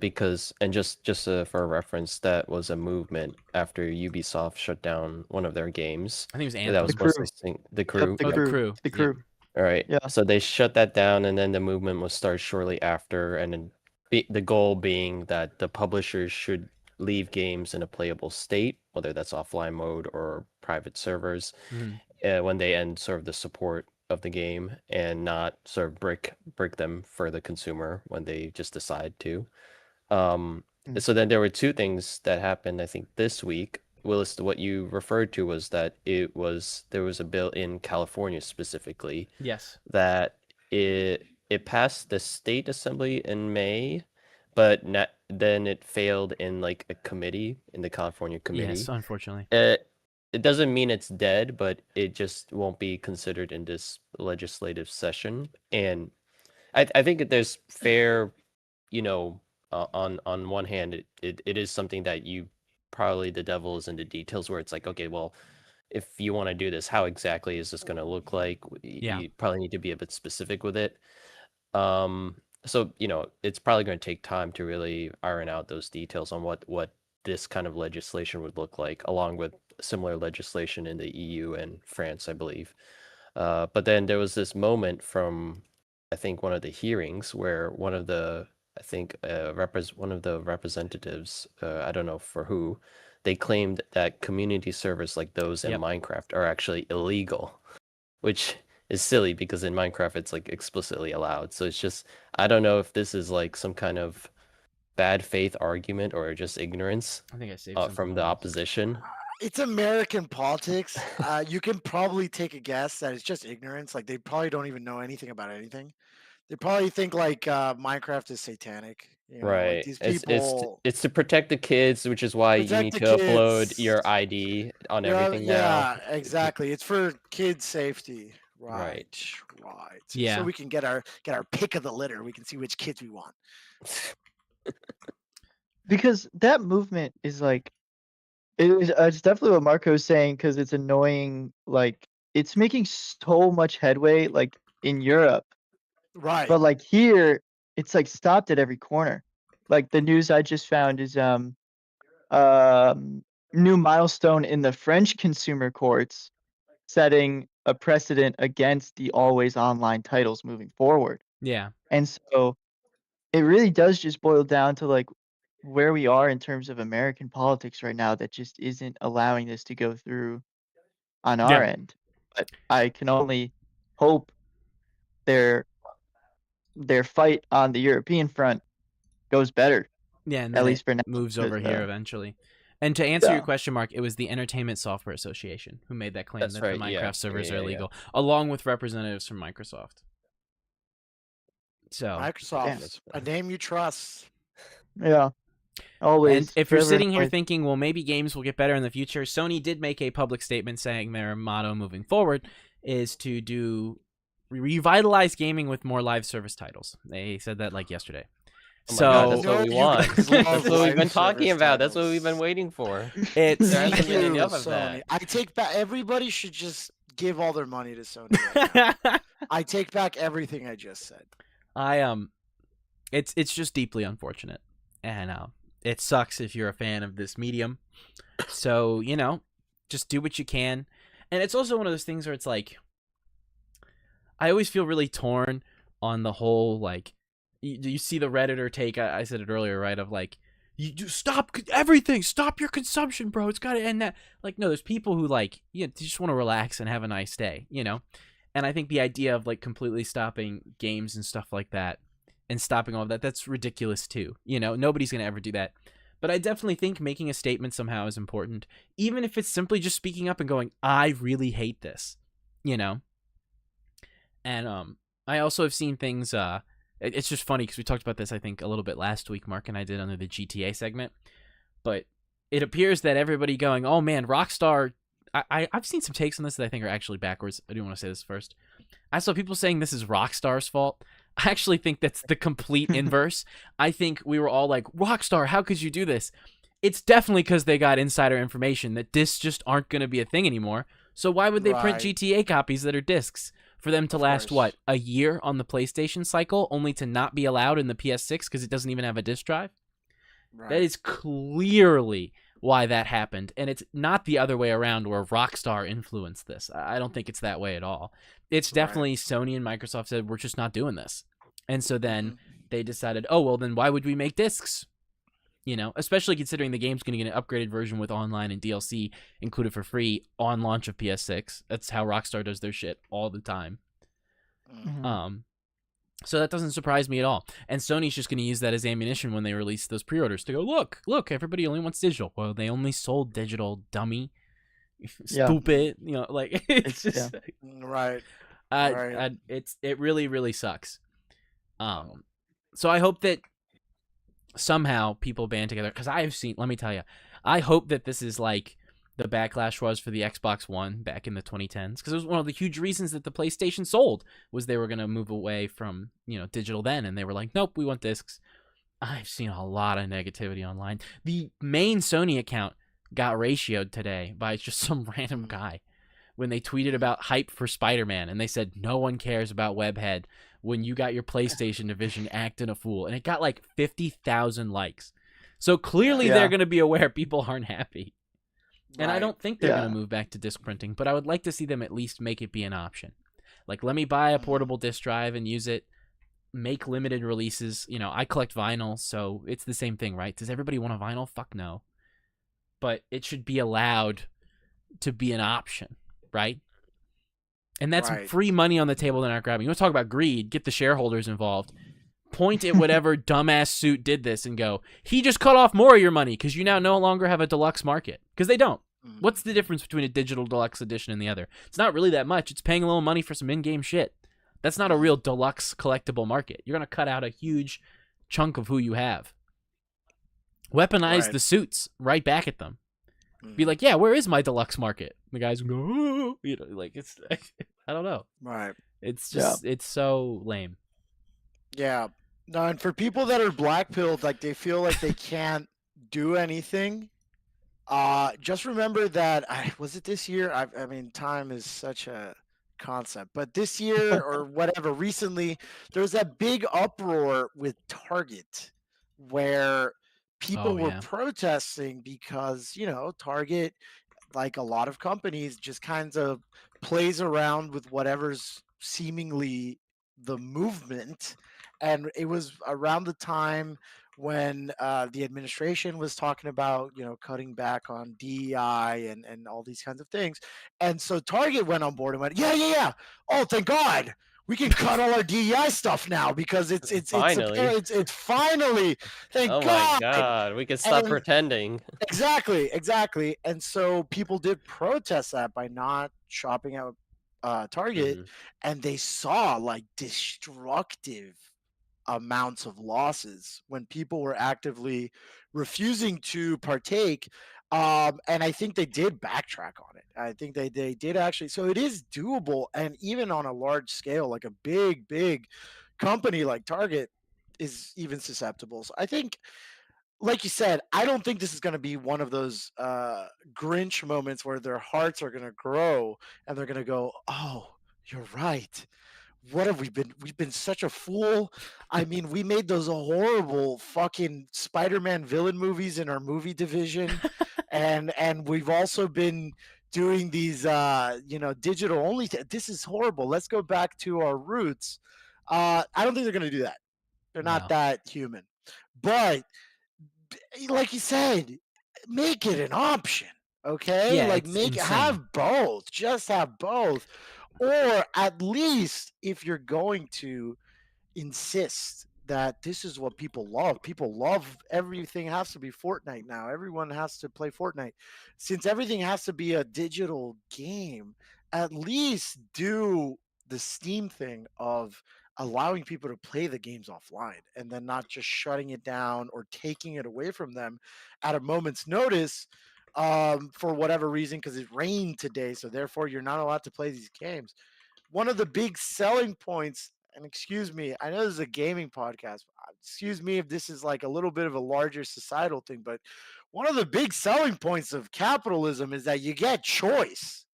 Because, and just for a reference, that was a movement after Ubisoft shut down one of their games. I think it was Anthem. That was The Crew. Yep, the crew. All right. Yeah. So they shut that down, and then the movement was started shortly after, and then the goal being that the publishers should leave games in a playable state, whether that's offline mode or private servers, when they end sort of the support of the game, and not sort of brick them for the consumer when they just decide to. So then there were 2 things that happened, I think, this week. Willis, what you referred to was that there was a bill in California specifically. Yes. That it it passed the state assembly in May, but then it failed in like a committee in the California committee. Yes, unfortunately. It doesn't mean it's dead, but it just won't be considered in this legislative session. And I think that there's fair, on one hand, it is something that you probably the devil is in the details where it's like, okay, well, if you want to do this, how exactly is this going to look like? Yeah. You probably need to be a bit specific with it. So it's probably going to take time to really iron out those details on what this kind of legislation would look like, along with similar legislation in the EU and France, I believe. But then there was this moment from, I think, one of the hearings where one of the representatives, I don't know for who, they claimed that community servers like those in Yep. Minecraft are actually illegal, which is silly because in Minecraft it's like explicitly allowed. So it's just, I don't know if this is like some kind of bad faith argument or just ignorance I think I saved some from the opposition. It's American politics. You can probably take a guess that it's just ignorance. Like they probably don't even know anything about anything. They probably think like Minecraft is satanic. Like Right. these people. It's to protect the kids, which is why you Protect need the to upload kids. your ID on Yeah, everything now. yeah, exactly. It's for kids' safety. Right. Right. Yeah. So we can get our pick of the litter. We can see which kids we want. Because that movement is like, it's definitely what Marco's saying, because it's annoying. Like, it's making so much headway, like in Europe, Right. but like here, it's like stopped at every corner. Like the news I just found is new milestone in the French consumer courts, setting a precedent against the always online titles moving forward. Yeah. And so it really does just boil down to like where we are in terms of American politics right now, that just isn't allowing this to go through on our Yeah. end. But I can only hope their fight on the European front goes better. Yeah, and At then least it for now, moves over because, here eventually. And to answer your yeah. question, Mark, it was the Entertainment Software Association who made that claim That's that right, the yeah. Minecraft servers Yeah, are yeah, yeah. illegal, along with representatives from Microsoft. So, Microsoft, a name you trust. Yeah. Always. and if you're forever sitting and here always. thinking, well, maybe games will get better in the future, Sony did make a public statement saying their motto moving forward is to revitalize gaming with more live service titles. They said that like yesterday. Oh my So God, that's what we you want. guys love That's what we've been live talking service about. That's what we've been titles. waiting for. it's There hasn't been Thank you, enough of Sony. that. I take back. Everybody should just give all their money to Sony right now. I take back everything I just said. It's just deeply unfortunate, and it sucks if you're a fan of this medium. So just do what you can, and it's also one of those things where it's like, I always feel really torn on the whole, like, you see the Redditor take, I said it earlier, right, of like, you stop everything, stop your consumption, bro, it's gotta end that. Like, no, there's people who like, just want to relax and have a nice day, and I think the idea of like completely stopping games and stuff like that and stopping all of that, that's ridiculous too. Nobody's gonna ever do that. But I definitely think making a statement somehow is important, even if it's simply just speaking up and going, I really hate this, and I also have seen things, it's just funny because we talked about this, I think, a little bit last week, Mark and I did, under the GTA segment. But it appears that everybody going, oh man, Rockstar, I've seen some takes on this that I think are actually backwards. I do want to say this first. I saw people saying this is Rockstar's fault. I actually think that's the complete inverse. I think we were all like, Rockstar, how could you do this? It's definitely because they got insider information that discs just aren't going to be a thing anymore. So why would they print Right. GTA copies that are discs? For them to Of last, course. what, a year on the PlayStation cycle, only to not be allowed in the PS6 because it doesn't even have a disc drive? Right. That is clearly why that happened. And it's not the other way around where Rockstar influenced this. I don't think it's that way at all. It's definitely Sony and Microsoft said, we're just not doing this. And so then they decided, oh, well, then why would we make discs? Especially considering the game's going to get an upgraded version with online and DLC included for free on launch of PS6. That's how Rockstar does their shit all the time. Mhm. So that doesn't surprise me at all. And Sony's just going to use that as ammunition when they release those pre-orders to go, look, everybody only wants digital. Well, they only sold digital, dummy. Yeah. Stupid. Like, it's just... Right. It really, really sucks. So I hope that somehow people band together, because let me tell you, I hope that this is like the backlash was for the Xbox One back in the 2010s, because it was one of the huge reasons that the PlayStation sold, was they were going to move away from, digital then, and they were like, nope, we want discs. I've seen a lot of negativity online. The main Sony account got ratioed today by just some random guy when they tweeted about hype for Spider-Man, and they said no one cares about Webhead when you got your PlayStation division acting a fool, and it got like 50,000 likes. So clearly they're going to be aware people aren't happy. And I don't think they're going to move back to disc printing, but I would like to see them at least make it be an option. Like, let me buy a portable disc drive and use it, make limited releases. I collect vinyl, so it's the same thing, right? Does everybody want a vinyl? Fuck no. But it should be allowed to be an option, right? And that's free money on the table they're not grabbing. You want to talk about greed? Get the shareholders involved. Point at whatever dumbass suit did this and go, he just cut off more of your money because you now no longer have a deluxe market. Because they don't. What's the difference between a digital deluxe edition and the other? It's not really that much. It's paying a little money for some in-game shit. That's not a real deluxe collectible market. You're going to cut out a huge chunk of who you have. Weaponize the suits right back at them. Be like, yeah, where is my deluxe market? The guys go, oh, it's, I don't know. Right. It's just, it's so lame. Yeah. No, and for people that are black-pilled, like they feel like they can't do anything, just remember that, was it this year? I mean, time is such a concept, but this year or whatever, recently, there was that big uproar with Target where people were protesting because, Target, like a lot of companies, just kind of plays around with whatever's seemingly the movement. And it was around the time when the administration was talking about, cutting back on DEI and all these kinds of things. And so Target went on board and went, yeah. Oh, thank God. We can cut all our DEI stuff now because it's finally, thank God. Oh my God, we can stop pretending. Exactly. And so people did protest that by not shopping at Target, and they saw like destructive amounts of losses when people were actively refusing to partake. And I think they did backtrack on it. I think they did actually. So it is doable. And even on a large scale, like a big company like Target is even susceptible. So I think, like you said, I don't think this is going to be one of those Grinch moments where their hearts are going to grow and they're going to go, oh, you're right. What have we been? We've been such a fool. I mean, we made those horrible fucking Spider-Man villain movies in our movie division. and we've also been doing these, digital only. This is horrible. Let's go back to our roots. I don't think they're going to do that. They're not that human. But like you said, make it an option. Okay. Yeah, have both. Just have both. Or at least if you're going to insist that this is what people love everything has to be Fortnite now. Everyone has to play Fortnite. Since everything has to be a digital game, at least do the Steam thing of allowing people to play the games offline and then not just shutting it down or taking it away from them at a moment's notice for whatever reason, because it rained today, so therefore you're not allowed to play these games. One of the big selling points, and excuse me, I know this is a gaming podcast. Excuse me if this is like a little bit of a larger societal thing, but one of the big selling points of capitalism is that you get choice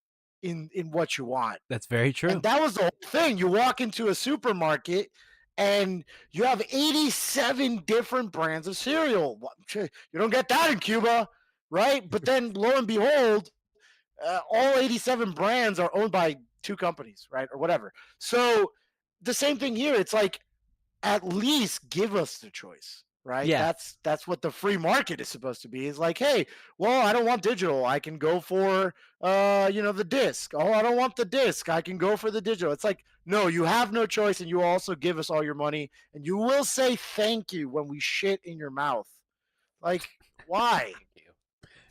in what you want. That's very true. And that was the whole thing. You walk into a supermarket and you have 87 different brands of cereal. You don't get that in Cuba, right? But then lo and behold, all 87 brands are owned by 2 companies, right? Or whatever. So the same thing here. It's like, at least give us the choice, right? Yeah. That's what the free market is supposed to be. Is like, hey, well, I don't want digital. I can go for, the disc. Oh, I don't want the disc. I can go for the digital. It's like, no, you have no choice, and you also give us all your money, and you will say thank you when we shit in your mouth. Like, why?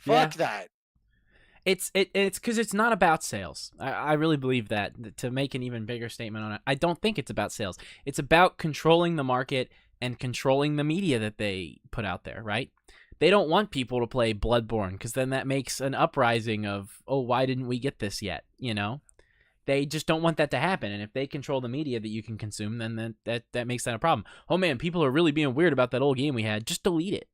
Fuck that. It's because it's not about sales. I really believe that. To make an even bigger statement on it, I don't think it's about sales. It's about controlling the market and controlling the media that they put out there, right? They don't want people to play Bloodborne because then that makes an uprising of, oh, why didn't we get this yet? You know, they just don't want that to happen. And if they control the media that you can consume, then that makes that a problem. Oh man, people are really being weird about that old game we had. Just delete it.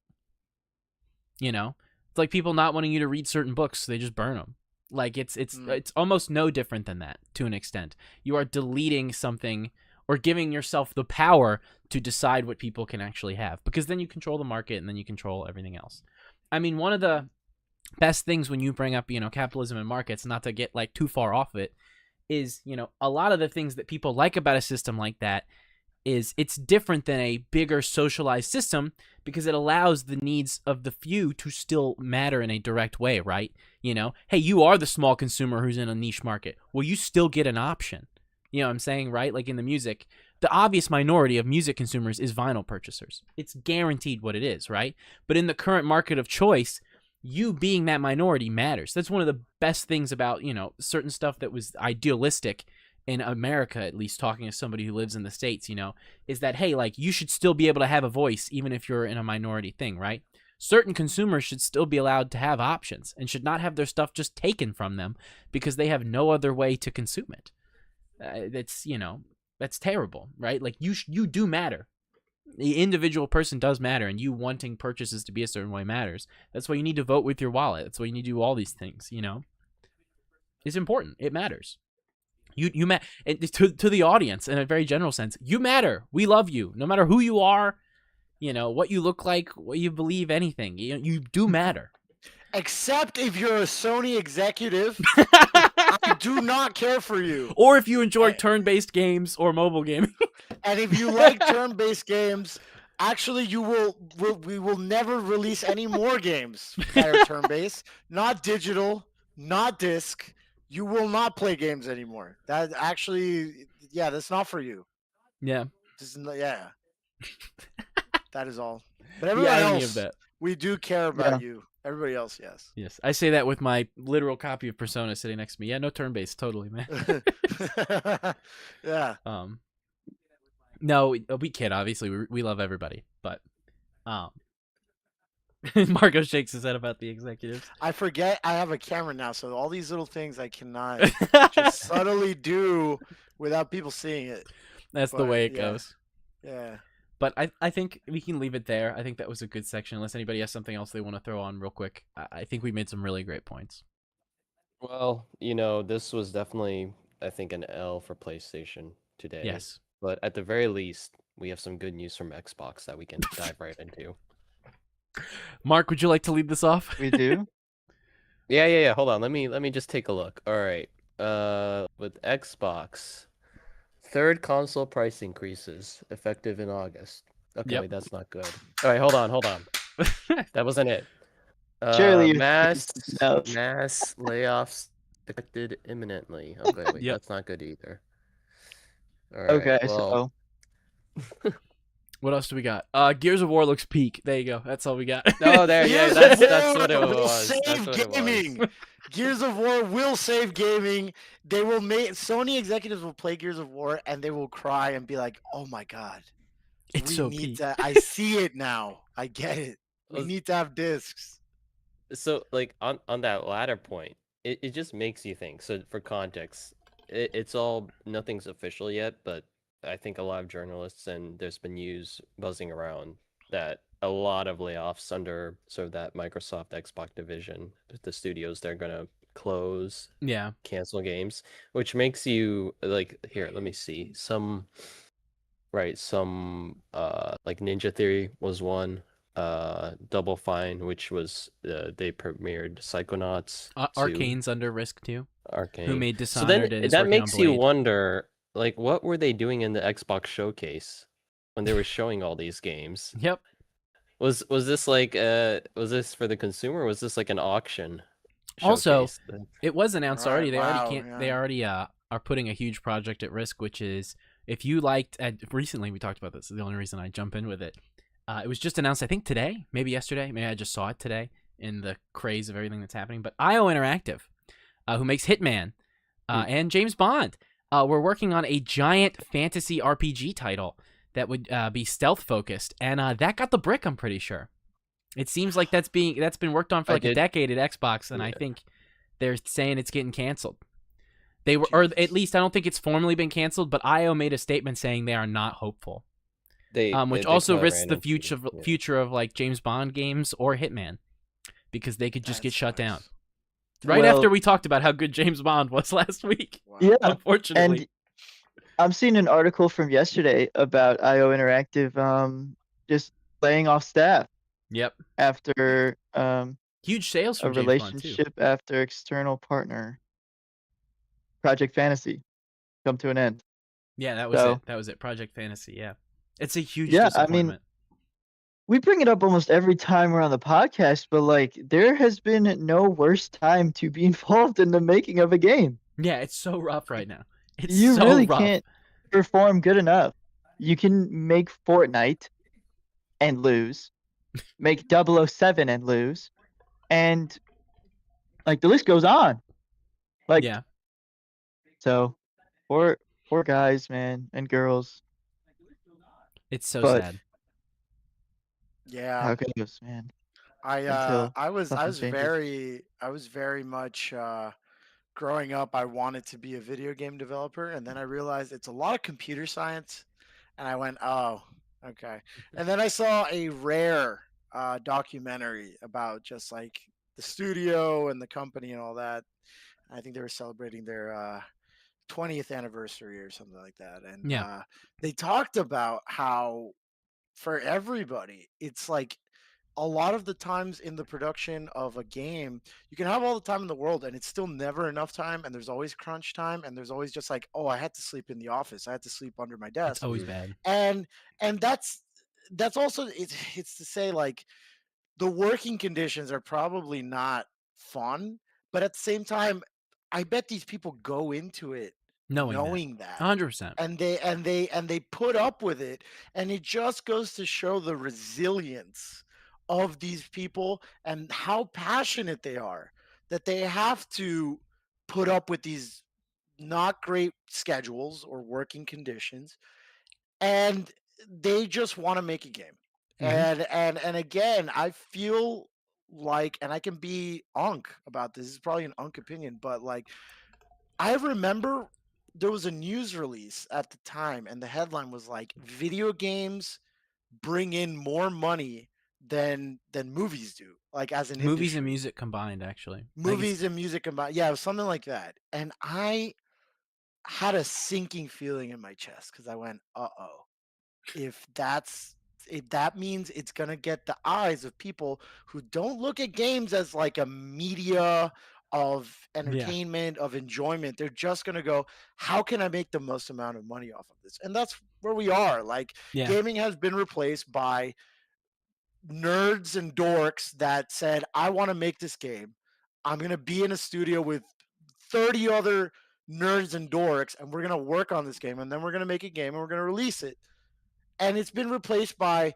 You know, it's like people not wanting you to read certain books, so they just burn them. Like it's almost no different than that to an extent. You are deleting something or giving yourself the power to decide what people can actually have, because then you control the market and then you control everything else. I mean, one of the best things when you bring up, capitalism and markets, not to get like too far off it, is, a lot of the things that people like about a system like that is it's different than a bigger socialized system because it allows the needs of the few to still matter in a direct way, right? Hey, you are the small consumer who's in a niche market. Well, you still get an option. You know what I'm saying, right? Like in the music, the obvious minority of music consumers is vinyl purchasers. It's guaranteed what it is, right? But in the current market of choice, you being that minority matters. That's one of the best things about, certain stuff that was idealistic in America, at least talking to somebody who lives in the States, is that, hey, like you should still be able to have a voice even if you're in a minority thing, right? Certain consumers should still be allowed to have options and should not have their stuff just taken from them because they have no other way to consume it. That's terrible, right? Like you do matter. The individual person does matter, and you wanting purchases to be a certain way matters. That's why you need to vote with your wallet. That's why you need to do all these things, It's important. It matters. You matter to the audience in a very general sense. You matter. We love you. No matter who you are, what you look like, what you believe, anything. You do matter. Except if you're a Sony executive, I do not care for you. Or if you enjoy turn-based games or mobile gaming. And if you like turn-based games, actually, we will never release any more games that are turn-based. Not digital, not disc. You will not play games anymore. That actually, that's not for you. Yeah. Yeah. That is all. But everybody else, we do care about you. Everybody else, yes. Yes. I say that with my literal copy of Persona sitting next to me. Yeah, no turn-based, totally, man. Yeah. No, we kid, obviously. We love everybody. But Marco shakes his head about the executives. I forget I have a camera now, so all these little things I cannot just subtly do without people seeing it. That's the way it goes. Yeah. But I think we can leave it there. I think that was a good section. Unless anybody has something else they want to throw on real quick. I think we made some really great points. Well, this was definitely, I think, an L for PlayStation today. Yes. But at the very least, we have some good news from Xbox that we can dive right into. Mark, would you like to lead this off? We do? Yeah. Hold on. Let me just take a look. All right. With Xbox, third console price increases effective in August. Okay, wait, that's not good. All right, hold on. That wasn't it. Surely mass layoffs expected imminently. Okay, wait, that's not good either. All right, okay, well... so what else do we got? Gears of War looks peak. There you go. That's all we got. Oh, there. Yeah, that's what it was. Save gaming. Gears of War will save gaming. They will make Sony executives will play Gears of War and they will cry and be like, "Oh my god, it's so peak." I see it now. I get it. We need to have discs." So, like on that latter point, it just makes you think. So, for context, it's all nothing's official yet, but I think a lot of journalists and there's been news buzzing around that a lot of layoffs under sort of that Microsoft Xbox division, the studios they're gonna close, cancel games, which makes you like, here, let me see, some like Ninja Theory was one, Double Fine, which was they premiered Psychonauts, Arcane's under risk too. Arcane, who made Dishonored, so and that makes you wonder, like, what were they doing in the Xbox showcase when they were showing all these games? Yep. Was this like was this for the consumer? Or was this like an auction Also, showcase? it was announced already. They already Wow, can't. They already are putting a huge project at risk, which is if you liked. Recently, we talked about this. The only reason I jump in with it. It was just announced, I think today, maybe yesterday. Maybe I just saw it today. in the craze of everything that's happening. But IO Interactive, who makes Hitman and James Bond, we're working on a giant fantasy RPG title that would be stealth focused, and that got the brick. I'm pretty sure. It seems like that's been worked on for like a decade at Xbox, and I think they're saying it's getting canceled. They were, or at least I don't think it's formally been canceled, but IO made a statement saying they are not hopeful. Which also risks the future of like James Bond games or Hitman, because they could just get shut down. Right after we talked about how good James Bond was last week. Wow. Yeah, unfortunately. And I'm seeing an article from yesterday about IO Interactive just laying off staff. Yep. After huge sales from a James relationship Bond too. After external partner Project Fantasy come to an end. Yeah, that was it. That was it. Project Fantasy. Yeah, it's a huge disappointment. I mean, we bring it up almost every time we're on the podcast, but like there has been no worse time to be involved in the making of a game. Yeah, it's so rough right now. You really can't perform good enough. You can make Fortnite and lose, make 007 and lose, and like the list goes on. Like, yeah. So, poor guys, man, and girls. It's so sad. Yeah. How it goes, man. I was very much growing up. I wanted to be a video game developer, and then I realized it's a lot of computer science, and I went, oh, okay. And then I saw a Rare documentary about just like the studio and the company and all that. I think they were celebrating their 20th anniversary or something like that, and they talked about how for everybody it's like a lot of the times in the production of a game you can have all the time in the world and it's still never enough time, and there's always crunch time, and there's always just like, oh, I had to sleep in the office, I had to sleep under my desk. It's always bad. And that's also it's to say like the working conditions are probably not fun, but at the same time I bet these people go into it knowing that 100%, and they put up with it, and it just goes to show the resilience of these people and how passionate they are, that they have to put up with these not great schedules or working conditions, and they just want to make a game. And again, I feel like, and I can be unk about this is probably an unk opinion, but like I remember there was a news release at the time, and the headline was like, video games bring in more money than movies do, like as an movies industry. And music combined, actually. Movies and music combined. Yeah, it was something like that. And I had a sinking feeling in my chest because I went, uh-oh, if that means it's going to get the eyes of people who don't look at games as like a media of entertainment, of enjoyment. They're just going to go, how can I make the most amount of money off of this? And that's where we are. Like gaming has been replaced by nerds and dorks that said, I want to make this game. I'm going to be in a studio with 30 other nerds and dorks, and we're going to work on this game, and then we're going to make a game and we're going to release it. And it's been replaced by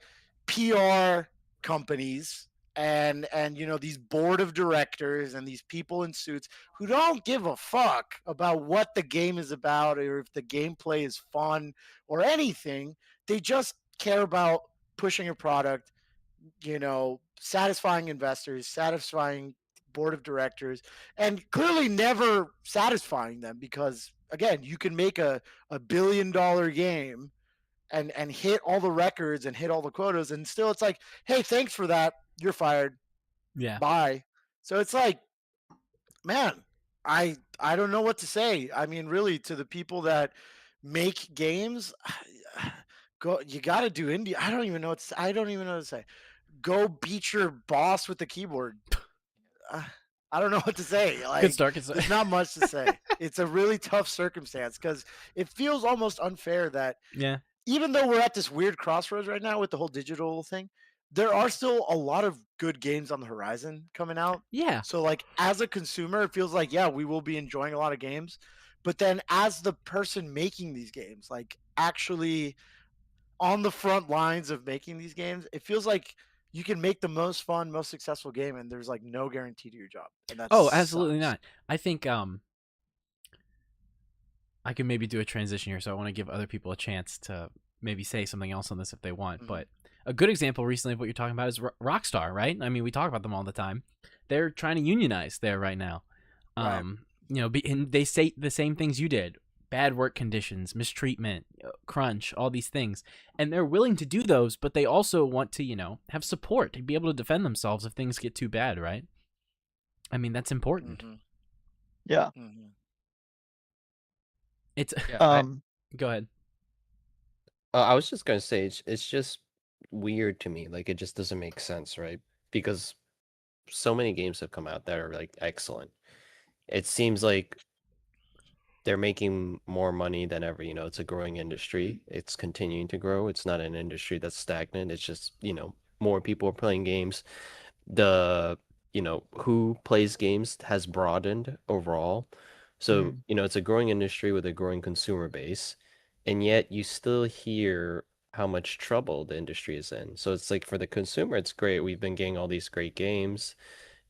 PR companies and you know, these board of directors and these people in suits who don't give a fuck about what the game is about or if the gameplay is fun or anything. They just care about pushing a product, you know, satisfying investors, satisfying board of directors, and clearly never satisfying them, because again, you can make a $1 billion game and hit all the records and hit all the quotas, and still it's like, hey, thanks for that, you're fired, bye. So it's like, man, I don't know what to say. I mean, really, to the people that make games, go, you got to do indie. I don't even know what to say. Go beat your boss with the keyboard. I don't know what to say. Like, there's not much to say. It's a really tough circumstance because it feels almost unfair that even though we're at this weird crossroads right now with the whole digital thing, there are still a lot of good games on the horizon coming out. Yeah. So like as a consumer, it feels like, yeah, we will be enjoying a lot of games. But then as the person making these games, like actually on the front lines of making these games, it feels like you can make the most fun, most successful game, and there's like no guarantee to your job, and that's absolutely not. I think I can maybe do a transition here, so I want to give other people a chance to maybe say something else on this if they want. But a good example recently of what you're talking about is Rockstar, right? I mean, we talk about them all the time. They're trying to unionize there right now. Right. And they say the same things you did: bad work conditions, mistreatment, crunch, all these things, and they're willing to do those, but they also want to, have support to be able to defend themselves if things get too bad, right? I mean, that's important. Yeah. It's go ahead. I was just gonna say it's just weird to me. Like it just doesn't make sense, right? Because so many games have come out that are like excellent. It seems like they're making more money than ever. It's a growing industry. It's continuing to grow. It's not an industry that's stagnant. It's just, more people are playing games. The, who plays games has broadened overall. So, it's a growing industry with a growing consumer base. And yet you still hear how much trouble the industry is in. So it's like for the consumer, it's great. We've been getting all these great games,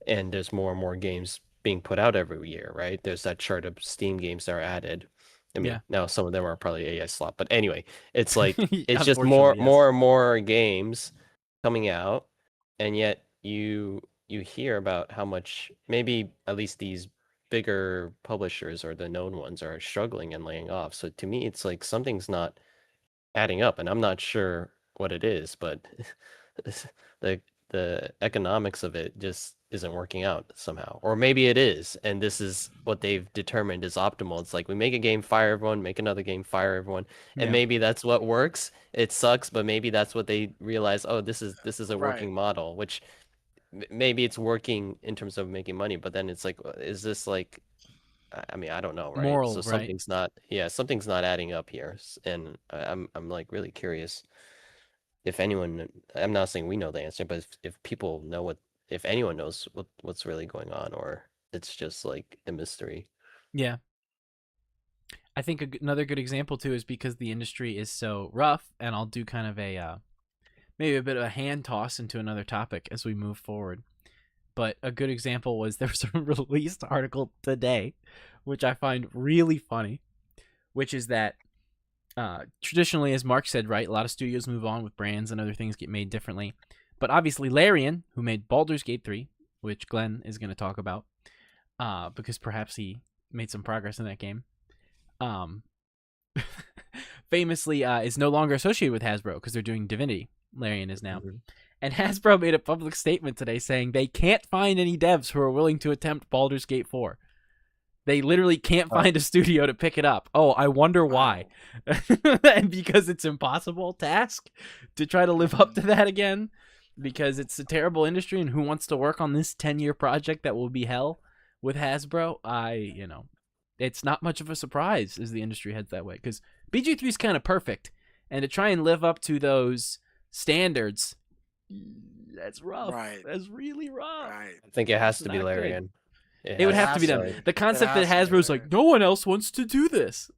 and there's more and more games being put out every year, right? There's that chart of Steam games that are added. I mean, now some of them are probably AI slot, but anyway, it's like it's just more and more games coming out, and yet you hear about how much maybe at least these bigger publishers or the known ones are struggling and laying off. So to me, it's like something's not adding up, and I'm not sure what it is, but the economics of it just isn't working out somehow. Or maybe it is, and this is what they've determined is optimal. It's like we make a game, fire everyone, make another game, fire everyone, and maybe that's what works. It sucks, but maybe that's what they realize. Oh, this is a working model, which maybe it's working in terms of making money, but then it's like, is this like? I mean, I don't know, right? Moral, so something's not adding up here, and I'm like really curious if anyone. I'm not saying we know the answer, but if people know if anyone knows what's really going on, or it's just like a mystery. Yeah. I think another good example too is because the industry is so rough, and I'll do kind of maybe a bit of a hand toss into another topic as we move forward. But a good example was there was a released article today, which I find really funny, which is that traditionally, as Mark said, right, a lot of studios move on with brands and other things get made differently. But obviously, Larian, who made Baldur's Gate 3, which Glenn is going to talk about, because perhaps he made some progress in that game, famously is no longer associated with Hasbro because they're doing Divinity. Larian is now. And Hasbro made a public statement today saying they can't find any devs who are willing to attempt Baldur's Gate 4. They literally can't find a studio to pick it up. Oh, I wonder why. And because it's an impossible task to try to live up to that again, because it's a terrible industry, and who wants to work on this 10-year project that will be hell with Hasbro? It's not much of a surprise as the industry heads that way, because BG3 is kind of perfect, and to try and live up to those standards, that's rough. Right. That's really rough. Right. I think it has to be Larian. It would have to be them. The concept that Hasbro's like, no one else wants to do this.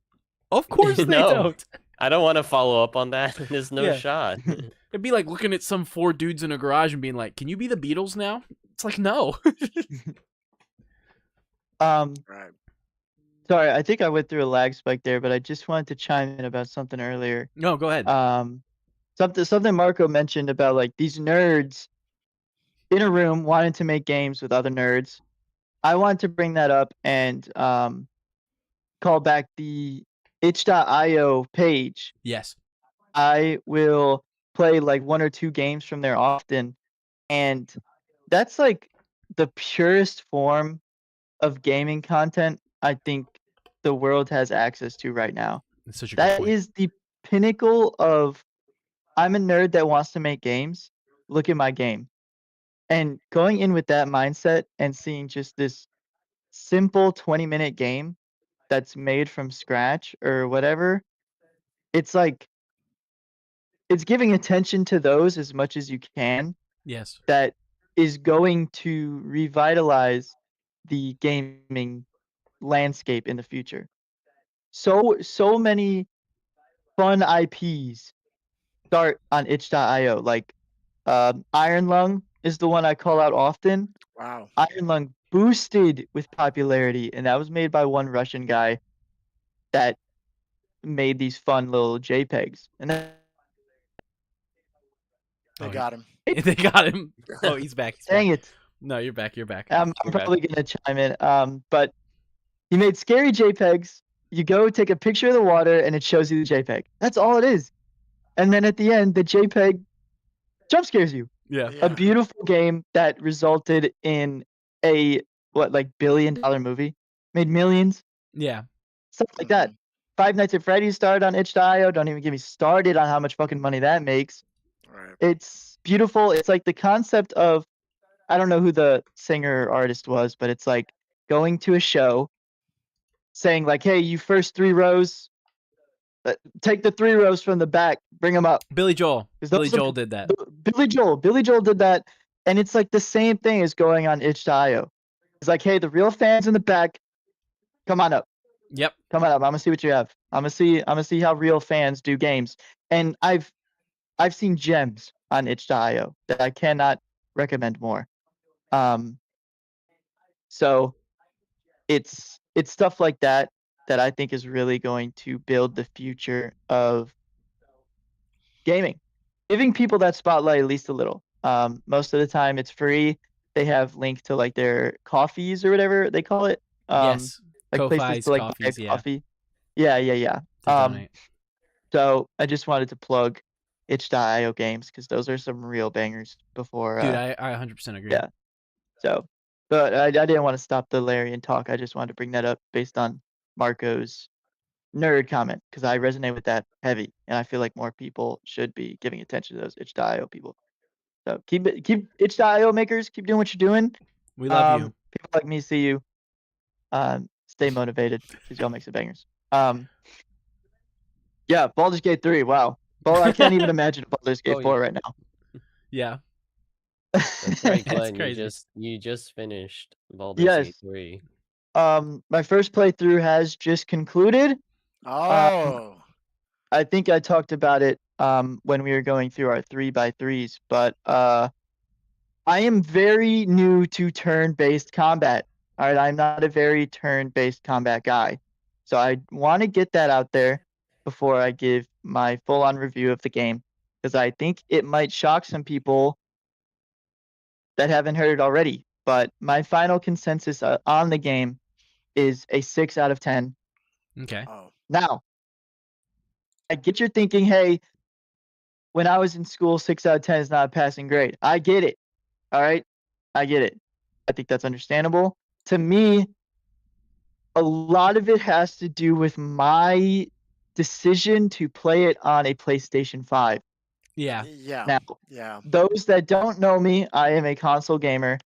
Of course they don't. I don't want to follow up on that. There's no shot. It'd be like looking at some four dudes in a garage and being like, can you be the Beatles now? It's like, no. Right. Sorry, I think I went through a lag spike there, but I just wanted to chime in about something earlier. No, go ahead. Something Marco mentioned about like these nerds in a room wanting to make games with other nerds. I want to bring that up and call back the itch.io page. Yes. I will play like one or two games from there often, and that's like the purest form of gaming content I think the world has access to right now. That's such a good That point. is the pinnacle of I'm a nerd that wants to make games. Look at my game. And going in with that mindset and seeing just this simple 20-minute game that's made from scratch or whatever, it's like it's giving attention to those as much as you can. Yes. That is going to revitalize the gaming landscape in the future. So many fun IPs start on itch.io. Like Iron Lung is the one I call out often. Wow. Iron Lung boosted with popularity, and that was made by one Russian guy that made these fun little JPEGs. And then They got him. They got him. Oh, he's back. He's dang back. it, No, you're back. You're back. I'm You're back. probably gonna chime in. But he made scary JPEGs. You go take a picture of the water, and it shows you the JPEG. That's all it is. And then at the end, the JPEG jump scares you. Yeah. A beautiful game that resulted in a like $1 billion movie, made millions, Yeah. stuff like that. Five Nights at Freddy's started on itch.io. Don't even get me started on how much fucking money that makes. Right. It's beautiful. It's like the concept of, I don't know who the singer or artist was, but it's like going to a show, saying like, "Hey, you first 3 rows, take the 3 rows from the back, bring them up." Billy Joel. 'Cause Billy those are- Joel did that. Billy Joel did that, and it's like the same thing as going on itch.io. It's like, "Hey, the real fans in the back, come on up. Yep. Come on up. I'm gonna see what you have. I'm gonna see how real fans do games." And I've seen gems on itch.io that I cannot recommend more. So it's stuff like that that I think is really going to build the future of gaming, giving people that spotlight at least a little. Most of the time it's free. They have link to like their coffees or whatever they call it. Yes. Like places Ko-Fi's to like buy coffees, yeah. coffee. Yeah. To donate. So I just wanted to plug itch.io games because those are some real bangers before. Dude, I 100% agree. Yeah. So, but I didn't want to stop the Larian talk. I just wanted to bring that up based on Marco's nerd comment because I resonate with that heavy, and I feel like more people should be giving attention to those itch.io people. So keep itch.io makers, keep doing what you're doing. We love you. People like me see you. Stay motivated because y'all make some bangers. Yeah, Baldur's Gate 3. Wow. Well, I can't even imagine Baldur's Gate 4 right now. Yeah. That's right, That's Glenn. crazy. You just finished Baldur's Gate Yes. 3. My first playthrough has just concluded. Oh. I think I talked about it when we were going through our 3x3s, but I am very new to turn-based combat. All right, I'm not a very turn-based combat guy. So I want to get that out there before I give my full-on review of the game, because I think it might shock some people that haven't heard it already. But my final consensus on the game is a 6 out of 10. Okay. Oh. Now, I get you're thinking, hey, when I was in school, 6 out of 10 is not a passing grade. I get it. All right? I get it. I think that's understandable. To me, a lot of it has to do with my decision to play it on a PlayStation 5. Yeah. Yeah. Now, Yeah. those that don't know me, I am a console gamer.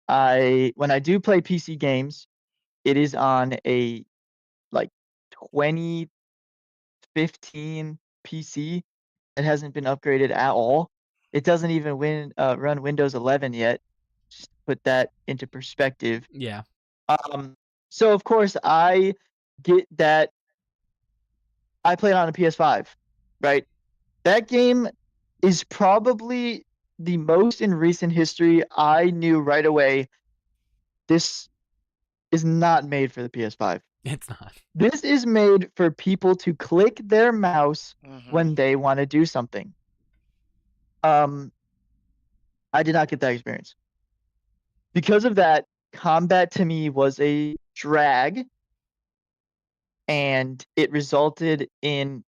When I do play PC games, it is on a like 2015 PC. It hasn't been upgraded at all. It doesn't even run Windows 11 yet. Just to put that into perspective. Yeah. So of course I get that I play it on a PS5, right? That game is probably the most in recent history I knew right away. This is not made for the PS5. It's not. This is made for people to click their mouse Mhm. when they want to do something. I did not get that experience. Because of that, combat to me was a drag, and it resulted in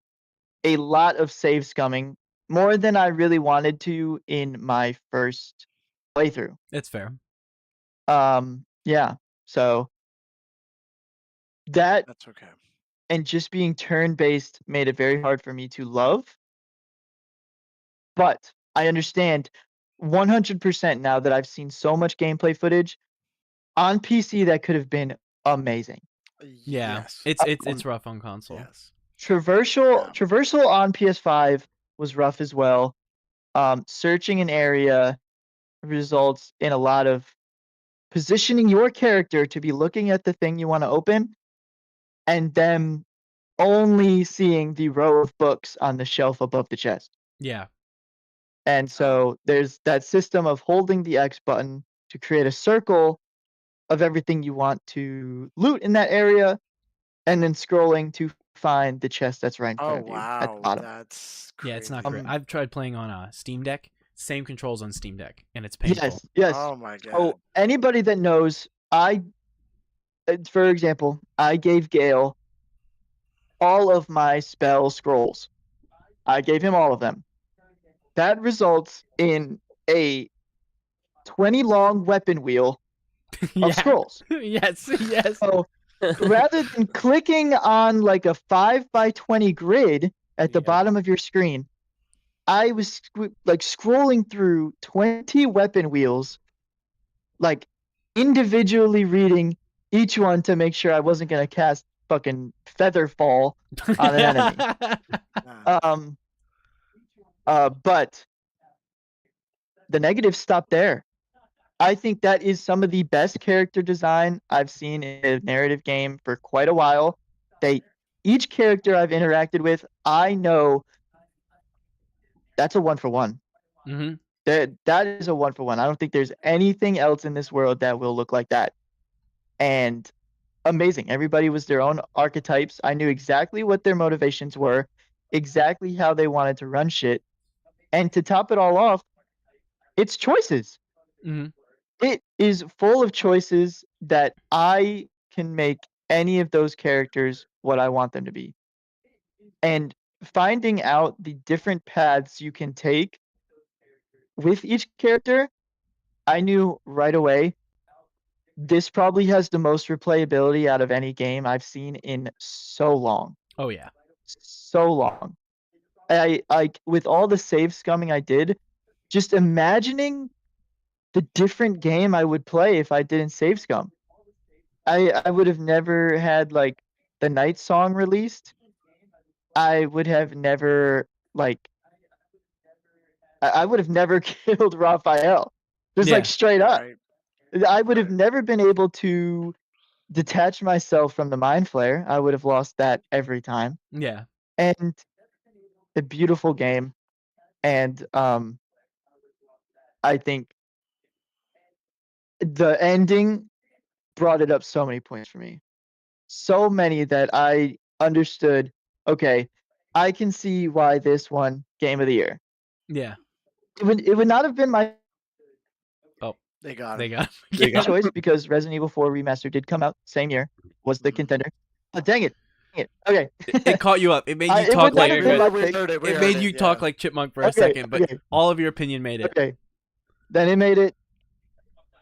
a lot of save scumming, more than I really wanted to in my first playthrough. It's fair. Yeah. So that That's okay. and just being turn-based made it very hard for me to love. But I understand 100% now that I've seen so much gameplay footage on PC that could have been amazing. Yeah. Yes. It's rough on console. Yes. Traversal on PS5 was rough as well. Searching an area results in a lot of positioning your character to be looking at the thing you want to open and then only seeing the row of books on the shelf above the chest. Yeah. And so there's that system of holding the X button to create a circle of everything you want to loot in that area, and then scrolling to find the chest that's right in front of you at the bottom. That's Yeah, it's not crazy. great. I've tried playing on a Steam Deck. Same controls on Steam Deck, and it's painful. Yes. Oh my god. So anybody that knows, for example, I gave Gale all of my spell scrolls. I gave him all of them. That results in a 20 long weapon wheel of scrolls. Yes. So rather than clicking on like a 5x20 grid at the bottom of your screen, I was like scrolling through 20 weapon wheels, like individually reading each one to make sure I wasn't gonna cast fucking feather fall on an enemy. But the negatives stop there. I think that is some of the best character design I've seen in a narrative game for quite a while. Each character I've interacted with, I know that's a 1-for-1. Mm-hmm. That is a 1-for-1. I don't think there's anything else in this world that will look like that. And amazing. Everybody was their own archetypes. I knew exactly what their motivations were, exactly how they wanted to run shit. And to top it all off, it's choices. Mm-hmm. It is full of choices that I can make any of those characters what I want them to be. And finding out the different paths you can take with each character, I knew right away this probably has the most replayability out of any game I've seen in so long. Oh yeah. So long. I with all the save scumming I did, just imagining the different game I would play if I didn't save scum. I would have never had like the Night Song released. I would have never I would have never killed Raphael. Just like straight up. Right. I would have never been able to detach myself from the Mind Flare. I would have lost that every time. Yeah. And a beautiful game. And I think the ending brought it up so many points for me. So many that I understood, okay, I can see why this won Game of the Year. Yeah. It would not have been my They got They it. got. They got- choice because Resident Evil 4 Remaster did come out same year, was the contender. Oh, dang it. Okay. It caught you up. It made you It talk would not like. have been my pick. It made you talk like Chipmunk for a second, but all of your opinion made it. Okay. Then it made it.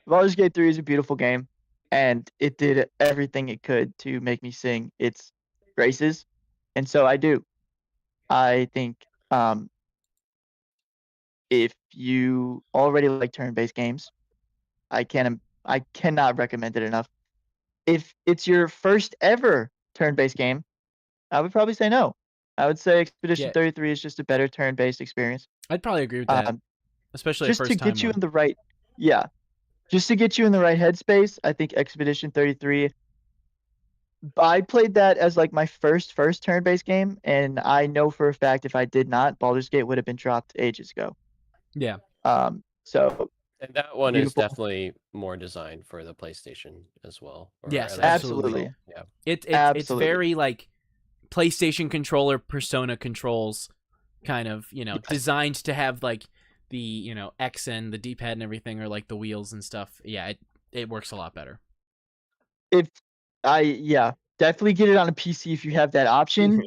Baldur's Gate 3 is a beautiful game, and it did everything it could to make me sing its graces, and so I do. I think if you already like turn-based games, I cannot recommend it enough. If it's your first ever turn-based game, I would probably say no. I would say Expedition 33 is just a better turn-based experience. I'd probably agree with that, especially just first to get you in the right, just to get you in the right headspace. I think Expedition 33. I played that as like my first turn-based game, and I know for a fact if I did not, Baldur's Gate would have been dropped ages ago. Yeah. So. And that one Beautiful. is definitely more designed for the PlayStation as well. Yes, at least- absolutely. Yeah. It's Absolutely. very like PlayStation controller persona controls, kind of, designed to have like the X and the D-pad and everything, or like the wheels and stuff. Yeah, it works a lot better. Definitely get it on a PC if you have that option.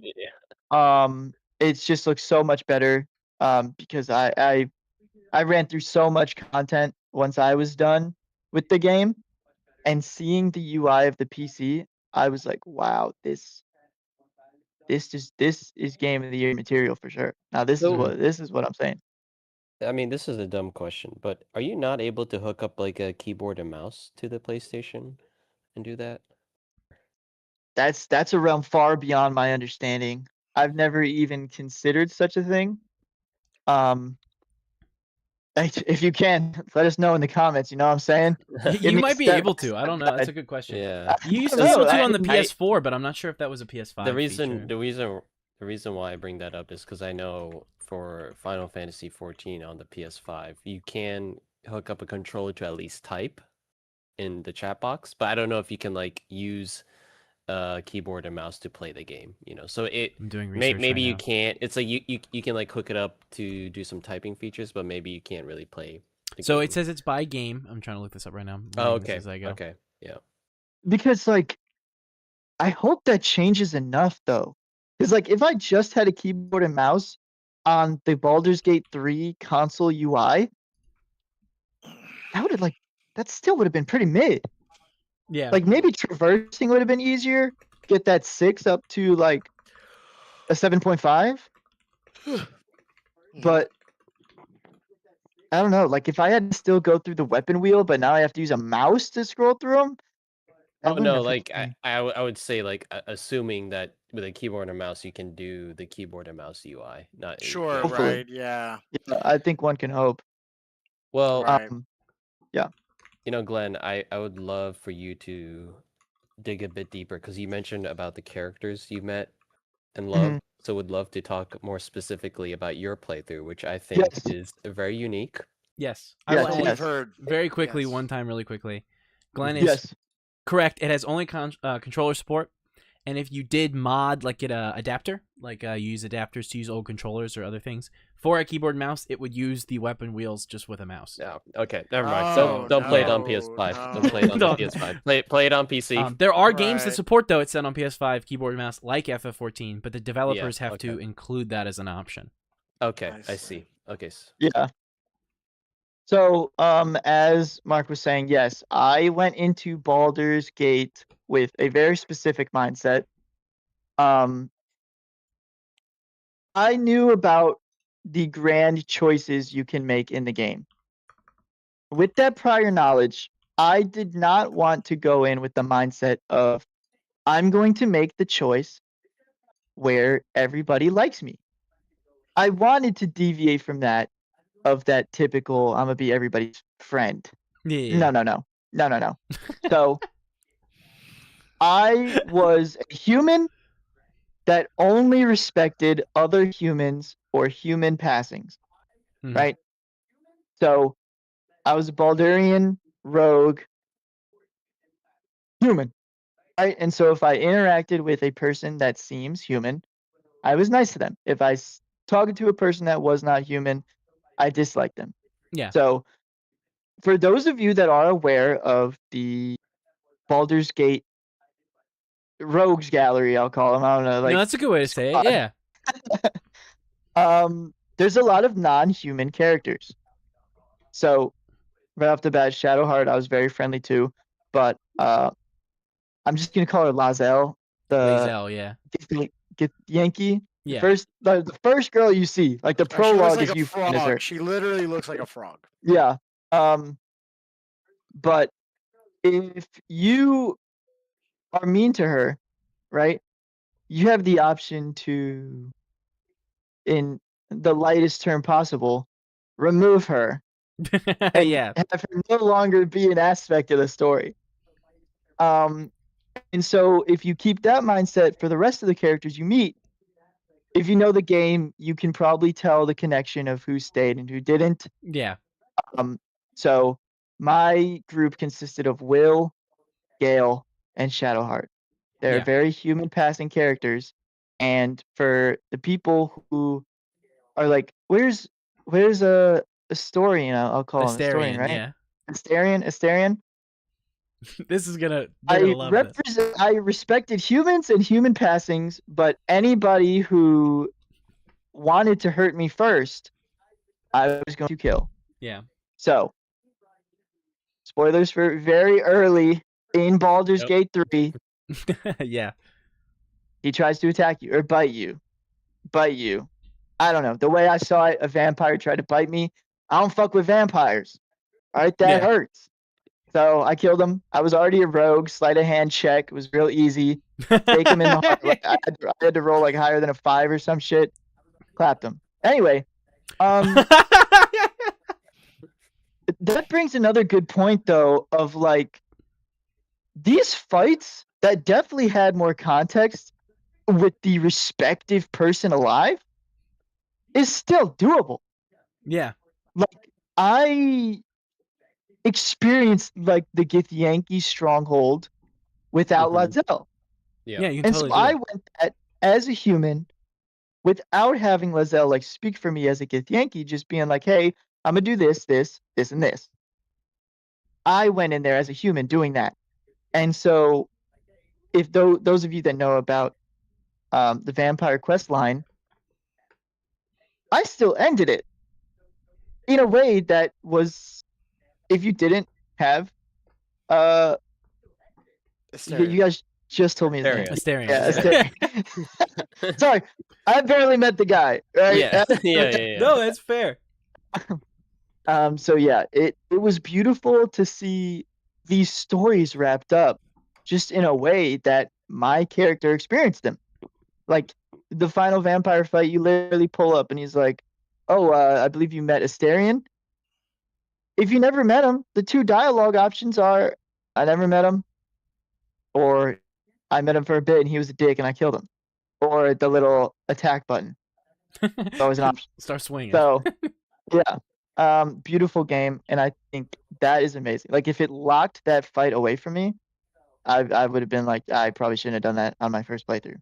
It just looks so much better. Because I ran through so much content once I was done with the game, and seeing the UI of the PC, I was like, wow, this is Game of the Year material for sure. Now this is what I'm saying. I mean, this is a dumb question, but are you not able to hook up like a keyboard and mouse to the PlayStation and do that? That's a realm far beyond my understanding. I've never even considered such a thing. If you can, let us know in the comments. You know what I'm saying? You might be able to. I don't know. That's a good question. Yeah. You used to be able to on the PS4, but I'm not sure if that was a PS5. The reason why I bring that up is because I know for Final Fantasy 14 on the PS5, you can hook up a controller to at least type in the chat box, but I don't know if you can like use keyboard and mouse to play the game, so I'm doing research maybe right you now. can't. It's like you can like hook it up to do some typing features, but maybe you can't really play the So game. it says it's by game. I'm trying to look this up right now. I'm Oh, reading this okay. as I go. Okay. Yeah. Because like, I hope that changes enough though. Because like, if I just had a keyboard and mouse on the Baldur's Gate 3 console UI, that still would have been pretty mid. Yeah. Like maybe traversing would have been easier. Get that 6 up to like a 7.5. But I don't know. Like if I had to still go through the weapon wheel, but now I have to use a mouse to scroll through them. Oh no, like I would say like assuming that with a keyboard and mouse you can do the keyboard and mouse UI. Not Sure, Hopefully. right? Yeah. I think one can hope. Well, Right. Yeah. Glenn, I would love for you to dig a bit deeper because you mentioned about the characters you met and loved. So would love to talk more specifically about your playthrough, which I think is very unique. Yes. Yes, I will We've add heard. very quickly, Yes. one time, really quickly. Glenn is Yes. correct. It has only controller support, and if you did mod like get a adapter, like use adapters to use old controllers or other things for a keyboard and mouse, it would use the weapon wheels just with a mouse. No, okay, never mind. Oh, Don't play it on no, PS5. no. Don't play it on the Don't. PS5. Play it on PC. There are games that Right. support though. It's set on PS5 keyboard and mouse, like FF14, but the developers have to okay. include that as an option. Okay, I I see. Okay. Yeah. So, as Mark was saying, yes, I went into Baldur's Gate with a very specific mindset. I knew about the grand choices you can make in the game. With that prior knowledge, I did not want to go in with the mindset of I'm going to make the choice where everybody likes me. I wanted to deviate from that, of that typical I'm gonna be everybody's friend. Yeah. No. So I was a human that only respected other humans or human passings, Mhm. right? So I was a Baldurian rogue human, right? And so if I interacted with a person that seems human, I was nice to them. If I talked to a person that was not human, I disliked them. Yeah. So for those of you that are aware of the Baldur's Gate Rogues Gallery, I'll call them. I don't know. Like, no, that's a good way to say it. Yeah. There's a lot of non-human characters. So right off the bat, Shadowheart, I was very friendly to, but I'm just gonna call her Lazel. Lazel, yeah. Get Yankee. Yeah. The first girl you see, like the She looks prologue like is a you frog. as her. She literally looks like a frog. Yeah. But if you are mean to her, right, you have the option to, in the lightest term possible, remove her and yeah. have her no longer be an aspect of the story. And so if you keep that mindset for the rest of the characters you meet, if you know the game, you can probably tell the connection of who stayed and who didn't. Yeah. So my group consisted of Will, Gale, and Shadowheart. They're Yeah. very human passing characters. And for the people who are like, where's a Astorian? I'll call him Astorian, Astarian, right? yeah. Astarian. This is gonna. They're gonna love this. I respected humans and human passings, but anybody who wanted to hurt me first, I was going to kill. Yeah. So, spoilers for very early in Baldur's Gate 3. yeah. He tries to attack you or bite you. I don't know. The way I saw it, a vampire tried to bite me. I don't fuck with vampires. All right, that hurts. So I killed him. I was already a rogue. Sleight of hand check. It was real easy. Take him in the heart. Like, I had to roll like higher than a 5 or some shit. Clapped him. Anyway, that brings another good point though of like these fights that definitely had more context with the respective person alive. is still doable. Yeah. Like I experienced like the Githyanki stronghold without Mhm. Lazel. Yeah, you can And totally so do I it. went that as a human without having Lazel like speak for me as a Githyanki, just being like, hey, I'm gonna do this, this, this, and this. I went in there as a human doing that. And so if those of you that know about the Vampire Quest line, I still ended it in a way that was, if you didn't have you guys just told me his name. Asterion. Asterion. Yeah, Yeah. Asterion. Sorry, I barely met the guy, right? Yeah. Yeah. No, that's fair. So yeah, it was beautiful to see these stories wrapped up just in a way that my character experienced them. Like the final vampire fight, you literally pull up and he's like, "Oh, I believe you met Asterion." If you never met him, the two dialogue options are, "I never met him," or "I met him for a bit and he was a dick and I killed him," or the little attack button. It's always an option. Start swinging. So yeah, beautiful game, and I think that is amazing. Like if it locked that fight away from me, I would have been like, I probably shouldn't have done that on my first playthrough,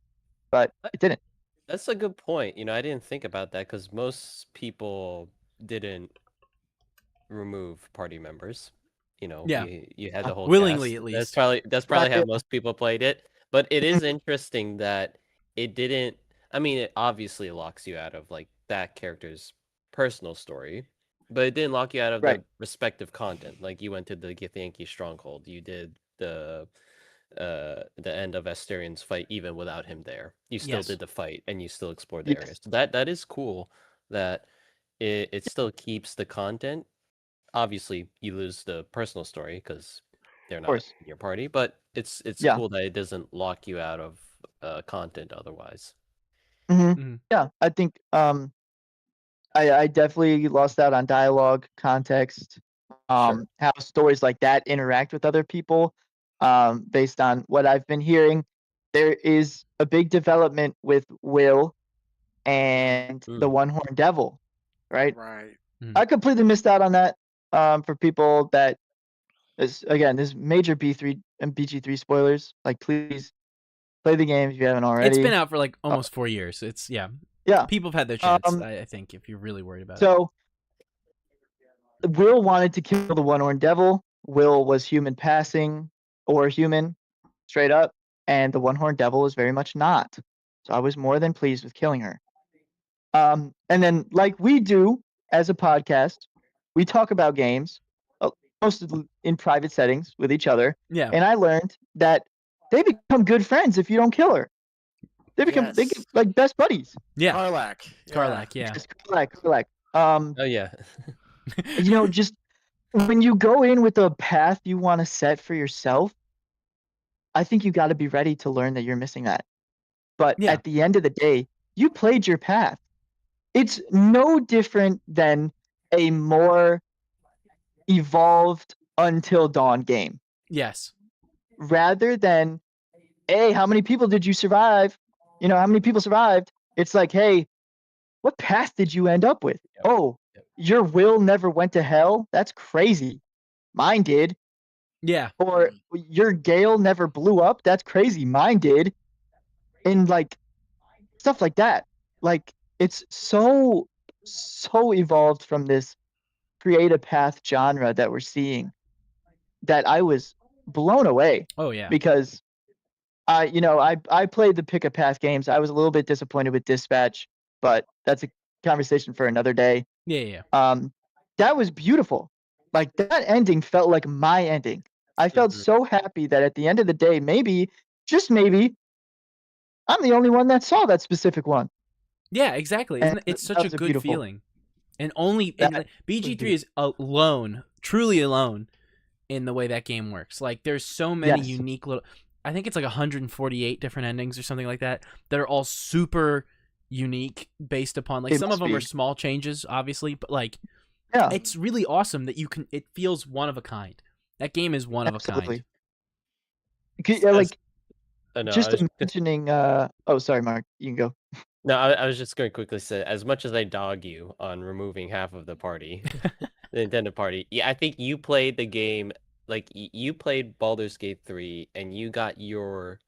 but it didn't. That's a good point. I didn't think about that because most people didn't remove party members. Yeah. You had the whole Willingly, cast. at least. That's probably how Yeah. most people played it. But it is interesting that it didn't. I mean, it obviously locks you out of like that character's personal story, but it didn't lock you out of Right. the respective content. Like you went to the Githyanki stronghold. You did the end of Asterion's fight even without him there. You still Yes. did the fight and you still explored the Yes. area. So that is cool that it still keeps the content. Obviously, you lose the personal story because they're not course. in your party, but it's Yeah. cool that it doesn't lock you out of content otherwise. Yeah, I think I definitely lost out on dialogue, context, Sure. how stories like that interact with other people. Based on what I've been hearing, there is a big development with Will and the One Horned Devil, right? Right. I completely missed out on that. For people that again, this major B3 and BG3 spoilers. Like, please play the game if you haven't already. It's been out for like almost 4 years. It's yeah. People have had their chance. I think if you're really worried about it. So Will wanted to kill the One-Horned Devil. Will was human passing or human, straight up, and the One-Horned Devil was very much not. So I was more than pleased with killing her. And then, like we do as a podcast, we talk about games, mostly in private settings with each other. Yeah. And I learned that they become good friends if you don't kill her. They become Yes. they get like best buddies. Yeah. Karlak. Karlak, yeah. Yes, Karlak. Oh yeah. Just when you go in with a path you want to set for yourself, I think you got to be ready to learn that you're missing that. But Yeah. at the end of the day, you played your path. It's no different than a more evolved Until Dawn game. Yes. Rather than, hey, how many people did you survive? How many people survived? It's like, hey, what path did you end up with? Yep. Oh, your will never went to hell? That's crazy. Mine did. Yeah. Or your gale never blew up? That's crazy. Mine did. And like stuff like that. Like it's so evolved from this create a path genre that we're seeing that I was blown away. Oh yeah. Because I played the pick a path games. I was a little bit disappointed with Dispatch, but that's a conversation for another day. Yeah. That was beautiful. Like that ending felt like my ending. I felt so happy that at the end of the day, maybe, just maybe, I'm the only one that saw that specific one. Yeah, exactly. It's such a good feeling. And BG3 is alone, truly alone, in the way that game works. Like there's so many unique little. I think it's like 148 different endings or something like that are all super unique based upon like some of them are small changes, obviously, but like it's really awesome that it feels one of a kind. That game is one of a kind. Like just imagining. Oh, sorry, Mark. You can go. No, I was just going to quickly say, as much as I dog you on removing half of the party, the Nintendo party, yeah, I think you played the game, like, you played Baldur's Gate 3, and you got your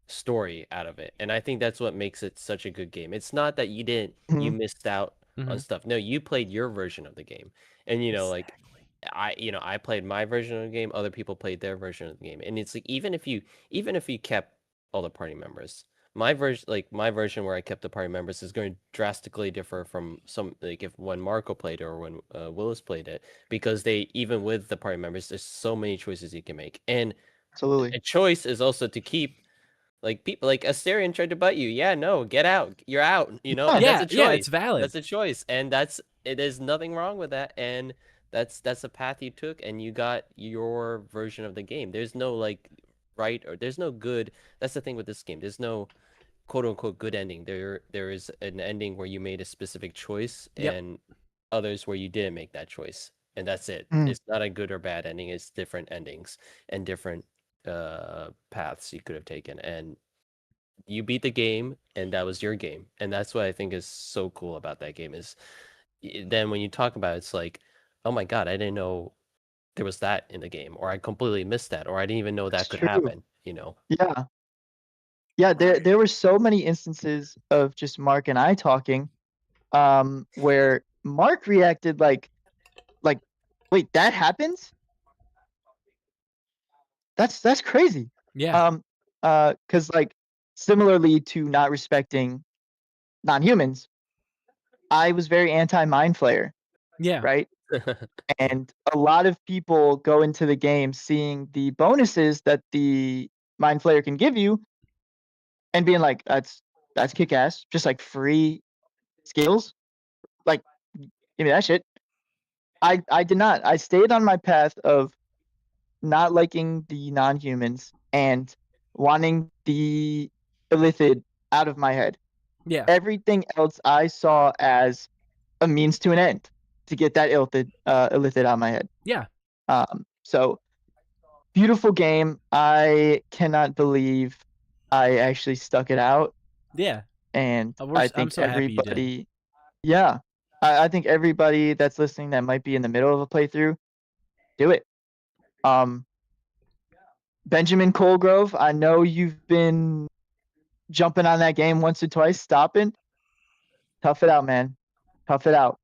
story out of it. And I think that's what makes it such a good game. It's not that you Mhm. missed out on Mhm. stuff. No, you played your version of the game. And, like, Exactly. I played my version of the game, other people played their version of the game. And it's like, even if you kept all the party members, my version where I kept the party members is going to drastically differ from some, like, if when Marco played it or when Willis played it, because even with the party members, there's so many choices you can make. And Absolutely. a choice is also to keep, like, people like Asterion tried to bite you. Yeah, no, get out. You're out, Yeah. and that's a Yeah, choice. it's valid. That's a choice. And there's nothing wrong with that. And that's a path you took, and you got your version of the game. There's no, like, right, or there's no good. That's the thing with this game. There's no quote unquote good ending. There is an ending where you made a specific choice, Yep. and others where you didn't make that choice. And that's it. Mm. It's not a good or bad ending. It's different endings and different paths you could have taken. And you beat the game, and that was your game. And that's what I think is so cool about that game is then when you talk about it, it's like, oh my god, I didn't know there was that in the game, or I completely missed that, or I didn't even know That's that could true. happen. Yeah. Yeah, there Right. there were so many instances of just Mark and I talking, where Mark reacted like, "Wait, that happens? That's crazy." Yeah. Um, 'Cause, like, similarly to not respecting non-humans, I was very anti-Mind Flayer, Yeah. right? And a lot of people go into the game seeing the bonuses that the Mind Flayer can give you and being like, "That's kick ass," just like free skills, like, give me that shit. I did not. I stayed on my path of not liking the non-humans and wanting the illithid out of my head. Yeah. Everything else I saw as a means to an end to get that illithid out of my head. Yeah. So beautiful game. I cannot believe I actually stuck it out, Yeah. and I'm I think so happy you did. everybody, yeah, I think everybody that's listening that might be in the middle of a playthrough, do it. Um, Benjamin Colgrove, I know you've been jumping on that game once or twice, stopping. Tough it out, man. Tough it out.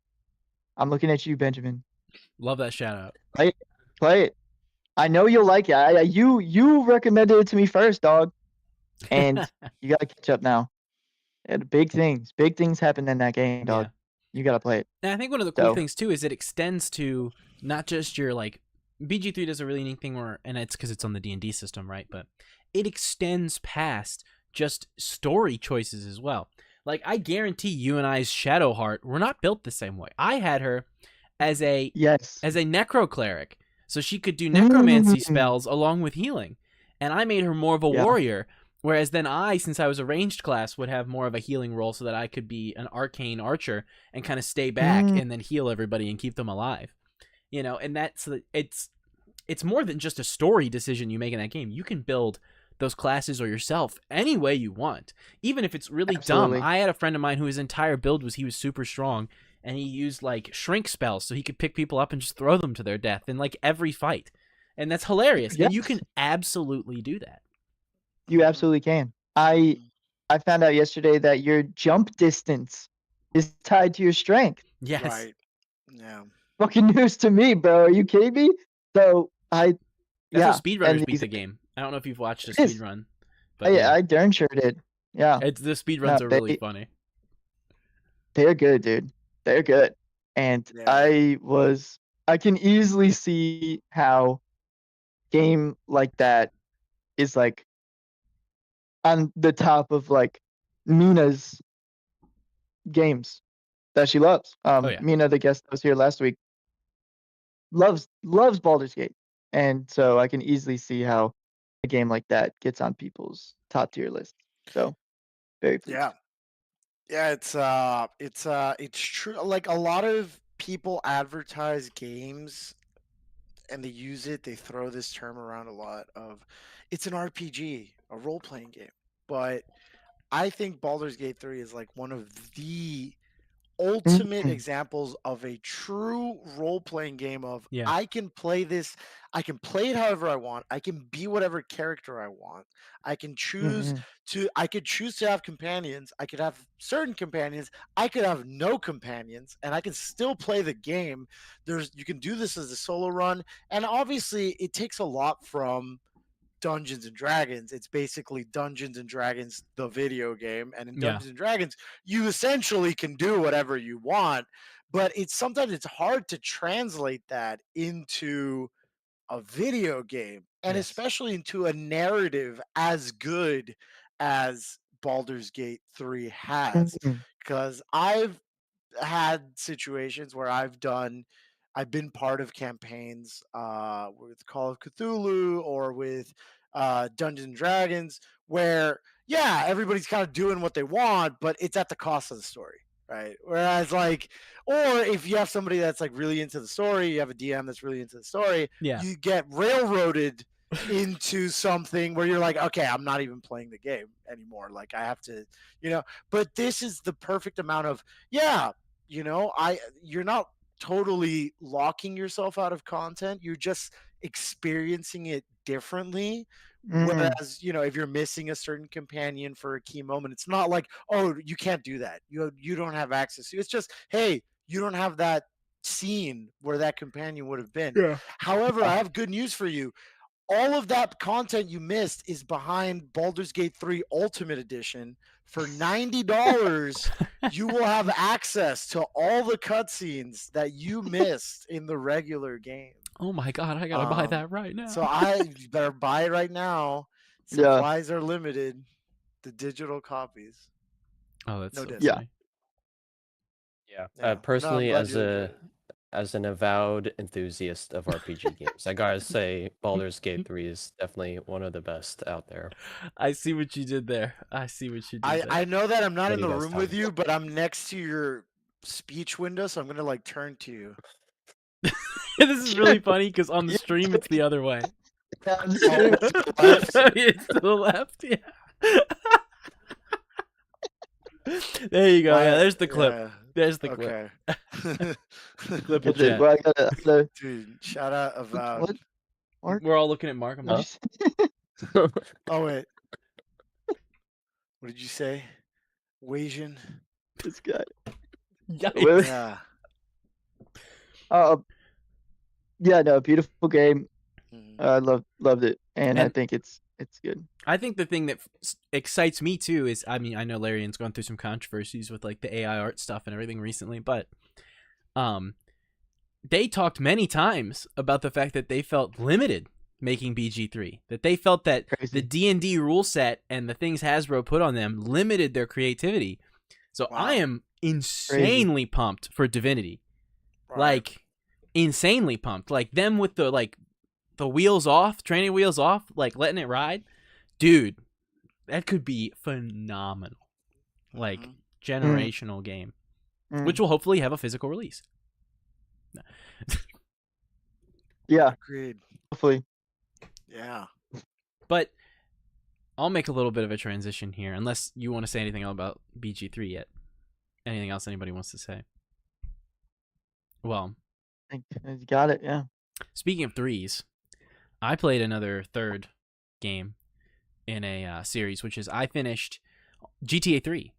I'm looking at you, Benjamin. Love that shout out. Play it. Play it. I know you'll like it. You recommended it to me first, dog, and you gotta catch up now. And big things happen in that game, dog. Yeah. You gotta play it. And I think one of the cool So things too is it extends to not just your like BG3 does a really neat thing where, and it's because it's on the D&D system, right? But it extends past just story choices as well. Like I guarantee you and I's Shadowheart were not built the same way. I had her as a yes. necro cleric, so she could do necromancy Mm. spells along with healing, and I made her more of a Yeah. warrior. Whereas then I, since I was a ranged class, would have more of a healing role so that I could be an arcane archer and kind of stay back Mm. and then heal everybody and keep them alive. And that's it's more than just a story decision you make in that game. You can build those classes or yourself any way you want, even if it's really Absolutely. dumb. I had a friend of mine who his entire build was he was super strong and he used like shrink spells so he could pick people up and just throw them to their death in like every fight. And that's hilarious. And you Yes. can absolutely do that. You absolutely can. I found out yesterday that your jump distance is tied to your strength. Yes. Right. Yeah. Fucking news to me, bro. Are you kidding me? So That's yeah. how speedrunners and beat these- the game. I don't know if you've watched a It is. speedrun, but yeah, I darn sure did. Yeah. the speedruns No, are really funny. They're good, dude. They're good. And Yeah. I can easily see how game like that is like on the top of like Mina's games that she loves. Oh, yeah. Mina, the guest that was here last week, loves Baldur's Gate. And so I can easily see how a game like that gets on people's top tier list. So very pleased. Yeah. Yeah, it's true. Like a lot of people advertise games and they use it, they throw this term around a lot of it's an RPG, a role-playing game. But I think Baldur's Gate 3 is like one of the ultimate Mhm. examples of a true role-playing game of Yeah. I can play this, I can play it however I want, I can be whatever character I want. I can choose Mhm. I could choose to have companions, I could have certain companions, I could have no companions, and I can still play the game. You can do this as a solo run, and obviously it takes a lot from Dungeons and Dragons. It's basically Dungeons and Dragons, the video game. And in Yeah. Dungeons and Dragons, you essentially can do whatever you want, but sometimes it's hard to translate that into a video game, and Yes. especially into a narrative as good as Baldur's Gate 3 has. Mhm. Because I've had situations where I've been part of campaigns with Call of Cthulhu or with Dungeons and Dragons where yeah, everybody's kind of doing what they want, but it's at the cost of the story, right? Whereas like, or if you have somebody that's like really into the story, you have a DM that's really into the story, Yeah. you get railroaded into something where you're like, okay, I'm not even playing the game anymore. Like I have to, but this is the perfect amount of, yeah, you're not totally locking yourself out of content. You're just experiencing it differently. Mhm. Whereas, if you're missing a certain companion for a key moment, it's not like, oh, you can't do that. You don't have access to. It's just, hey, you don't have that scene where that companion would have been. Yeah. However, I have good news for you. All of that content you missed is behind Baldur's Gate 3 Ultimate Edition. For $90, you will have access to all the cutscenes that you missed in the regular game. Oh my god, I gotta buy that right now. So you better buy it right now. Yeah. Supplies are limited. The digital copies. Oh, that's No so disc. Yeah. funny. Yeah. Yeah. No, I'm Personally, glad you enjoyed it. as an avowed enthusiast of RPG games, I gotta say Baldur's Gate 3 is definitely one of the best out there. I see what you did there. I see what you did there. I know that I'm not What in do you the guys room tell with me? you, but I'm next to your speech window, so I'm gonna like turn to you. This is really funny because on the stream it's the other way. Yeah, I'm just Oh, kidding. to the left? It's to the left, yeah. There you go. Yeah, there's the clip. Yeah, There's the clip. okay. Clip will Is it- chat. well, I gotta, Dude, shout out Avowed. what? Mark? We're all looking at Mark. I'm What'd like, you say? Oh wait. What did you say? Wasian? This guy. yikes. Wait, Yeah. yeah, no, beautiful game. Mhm. I loved it, and I And- think it's good. I think the thing that excites me too is, I mean, I know Larian's gone through some controversies with like the AI art stuff and everything recently, but they talked many times about the fact that they felt limited making BG3, that they felt that Crazy. the D&D rule set and the things Hasbro put on them limited their creativity. So Wow. I am insanely pumped for Divinity. Right. Like insanely pumped. Like them with the wheels off, training wheels off, like letting it ride. Dude, that could be phenomenal. Like Mhm. generational game, Mm. which will hopefully have a physical release. Yeah, Agreed. hopefully. Yeah. But I'll make a little bit of a transition here, unless you want to say anything about BG3 yet. Anything else anybody wants to say? Well, I think you got it. Yeah. speaking of threes, I played another third game in a series, which is I finished GTA 3,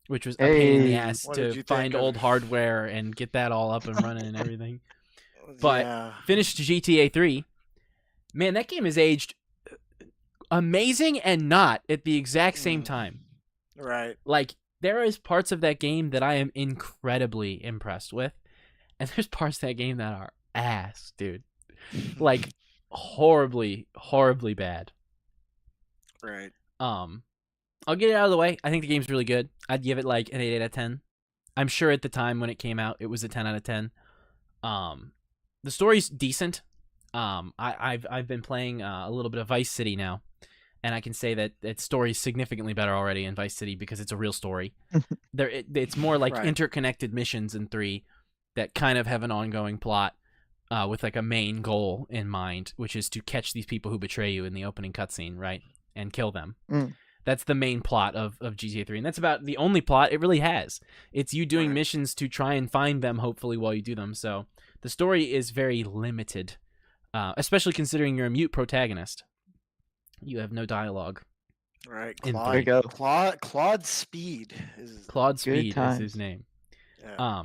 which was a pain in the Hey. ass What did to you find think of old it? hardware and get that all up and running and everything. But yeah. finished GTA 3. Man, that game has aged amazing and not at the exact same time. Right. Like, there is parts of that game that I am incredibly impressed with, and there's parts of that game that are ass, dude. Like, horribly, horribly bad. Right. I'll get it out of the way. I think the game's really good. I'd give it like an 8 out of 10. I'm sure at the time when it came out, it was a 10 out of 10. The story's decent. I've been playing a little bit of Vice City now, and I can say that its story's significantly better already in Vice City because it's a real story. It's more like Right. interconnected missions in 3 that kind of have an ongoing plot with like a main goal in mind, which is to catch these people who betray you in the opening cutscene, right, and kill them. Mm. That's the main plot of GTA 3, and that's about the only plot it really has. It's you doing missions to try and find them, hopefully, while you do them. So the story is very limited, especially considering you're a mute protagonist. You have no dialogue. Right. Claude Speed is Claude Speed is his times. name. Yeah.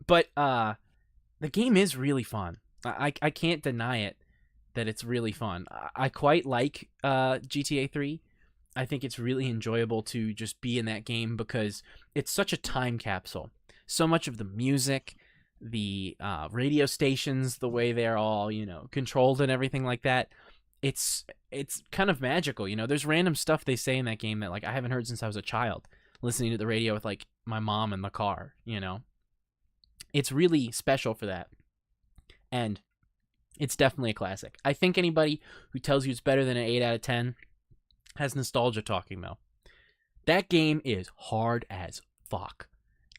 But the game is really fun. I can't deny it that it's really fun. I quite like GTA 3. I think it's really enjoyable to just be in that game because it's such a time capsule. So much of the music, the radio stations, the way they're all, controlled and everything like that, it's kind of magical. There's random stuff they say in that game that like I haven't heard since I was a child, listening to the radio with like my mom in the car. It's really special for that, and it's definitely a classic. I think anybody who tells you it's better than an 8 out of 10 has nostalgia talking, though. That game is hard as fuck.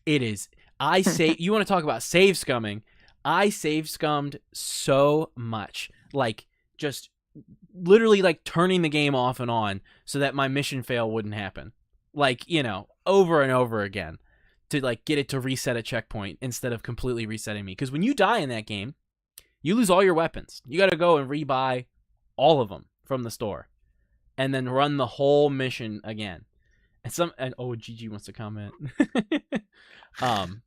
It is. You want to talk about save scumming? I save scummed so much, like just literally like turning the game off and on so that my mission fail wouldn't happen, like over and over again, to like get it to reset a checkpoint instead of completely resetting me. Because when you die in that game, you lose all your weapons. You got to go and rebuy all of them from the store, and then run the whole mission again. And GG wants to comment. And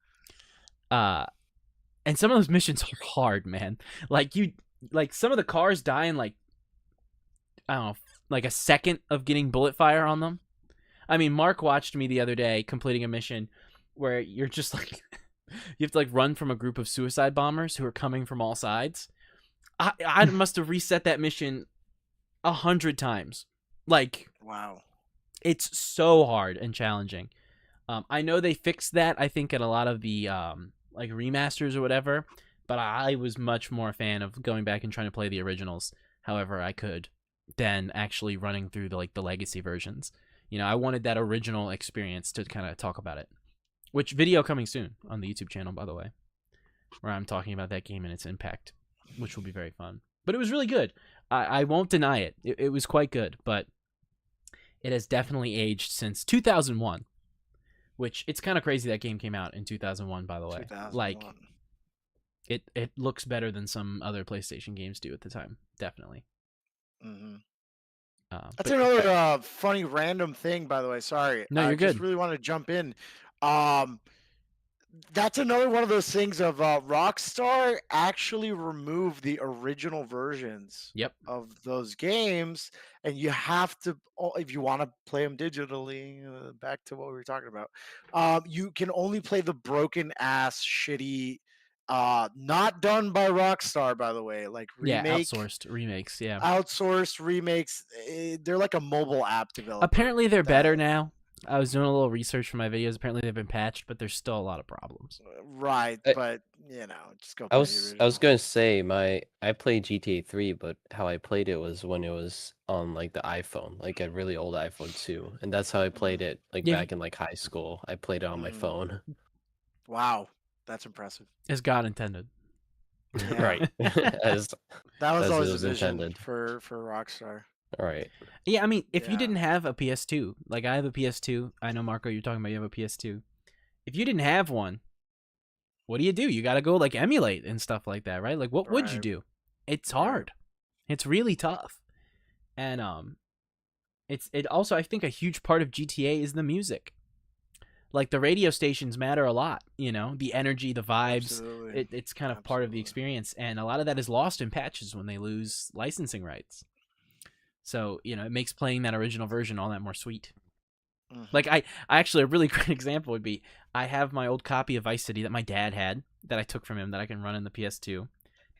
some of those missions are hard, man. Like some of the cars die in like, I don't know, like a second of getting bullet fire on them. I mean, Mark watched me the other day completing a mission where you're just like, you have to like run from a group of suicide bombers who are coming from all sides. I must have reset that mission 100 times. Like, wow, it's so hard and challenging. I know they fixed that, I think, at a lot of the like remasters or whatever, but I was much more a fan of going back and trying to play the originals however I could than actually running through the legacy versions. I wanted that original experience to kind of talk about it, which video coming soon on the YouTube channel, by the way, where I'm talking about that game and its impact, which will be very fun. But it was really good. I won't deny it. It was quite good, but it has definitely aged since 2001, which it's kind of crazy that game came out in 2001, by the way. 2001. Like, it looks better than some other PlayStation games do at the time, definitely. Mm-hmm. But That's another funny random thing, by the way. Sorry. No, you're I just good. really want to jump in. That's another one of those things of Rockstar actually removed the original versions Yep. of those games, and you have to, if you want to play them digitally, back to what we were talking about, you can only play the broken ass shitty, not done by Rockstar, by the way, like outsourced remakes. Yeah, outsourced remakes. They're like a mobile app developer. Apparently they're better now. I was doing a little research for my videos. Apparently they've been patched, but there's still a lot of problems. Right, but just go. I was gonna say I played GTA 3, but how I played it was when it was on like the iPhone, like a really old iPhone 2, and that's how I played it back in like high school. I played it on my phone. Wow, that's impressive. As God intended. Yeah. Right. That was always was a vision intended. for Rockstar. All right. Yeah, I mean, if you Yeah. didn't have a PS2, like I have a PS2, I know Marco, you're talking about you have a PS2. If you didn't have one, what do? You got to go like emulate and stuff like that, right? Like what would you Right. do? It's hard. It's really tough. And it also, I think a huge part of GTA is the music. Like the radio stations matter a lot, the energy, the vibes. Absolutely. It's kind of part of the Absolutely. experience, and a lot of that is lost in patches when they lose licensing rights. So, it makes playing that original version all that more sweet. Mhm. Like I actually, a really great example would be, I have my old copy of Vice City that my dad had that I took from him that I can run in the PS2.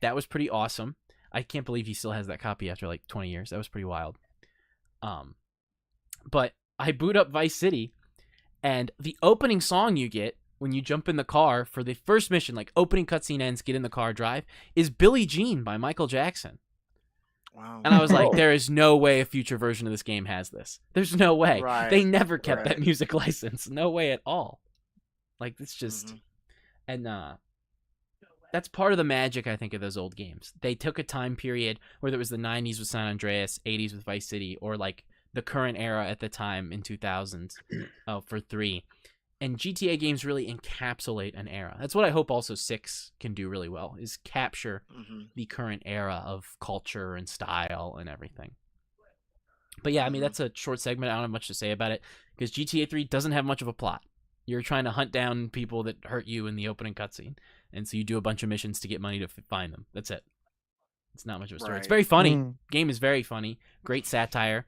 That was pretty awesome. I can't believe he still has that copy after like 20 years. That was pretty wild. But I boot up Vice City, and the opening song you get when you jump in the car for the first mission, like opening cutscene ends, get in the car, drive, is Billie Jean by Michael Jackson. Wow. And I was like, Oh. there is no way a future version of this game has this. There's no way. Right, They never kept that right. music license. No way at all. Like, it's just... Mhm. And that's part of the magic, I think, of those old games. They took a time period, whether it was the 90s with San Andreas, 80s with Vice City, or like the current era at the time in 2000 for 3. And GTA games really encapsulate an era. That's what I hope also 6 can do really well, is capture the current era of culture and style and everything. But yeah, I mean, that's a short segment. I don't have much to say about it because GTA 3 doesn't have much of a plot. You're trying to hunt down people that hurt you in the opening cutscene. And so you do a bunch of missions to get money to find them. That's it. It's not much of a story. Right. It's very funny. Game is very funny. Great satire.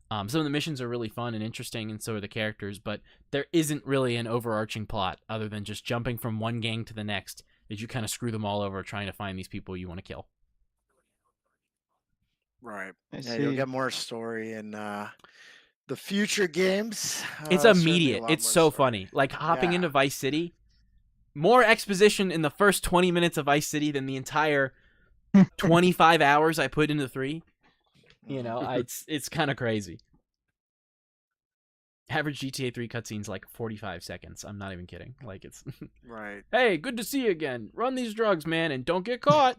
Some of the missions are really fun and interesting, and so are the characters, but there isn't really an overarching plot other than just jumping from one gang to the next as you kind of screw them all over trying to find these people you want to kill. Right. I Yeah, see. you'll get more story in the future games. It's certainly a immediate. lot It's more so story. funny. Like hopping Yeah. into Vice City, more exposition in the first 20 minutes of Vice City than the entire 25 hours I put into 3. You know, it's kind of crazy. Average GTA 3 cutscene's like 45 seconds. I'm not even kidding. Like it's Right. hey, good to see you again. Run these drugs, man, and don't get caught.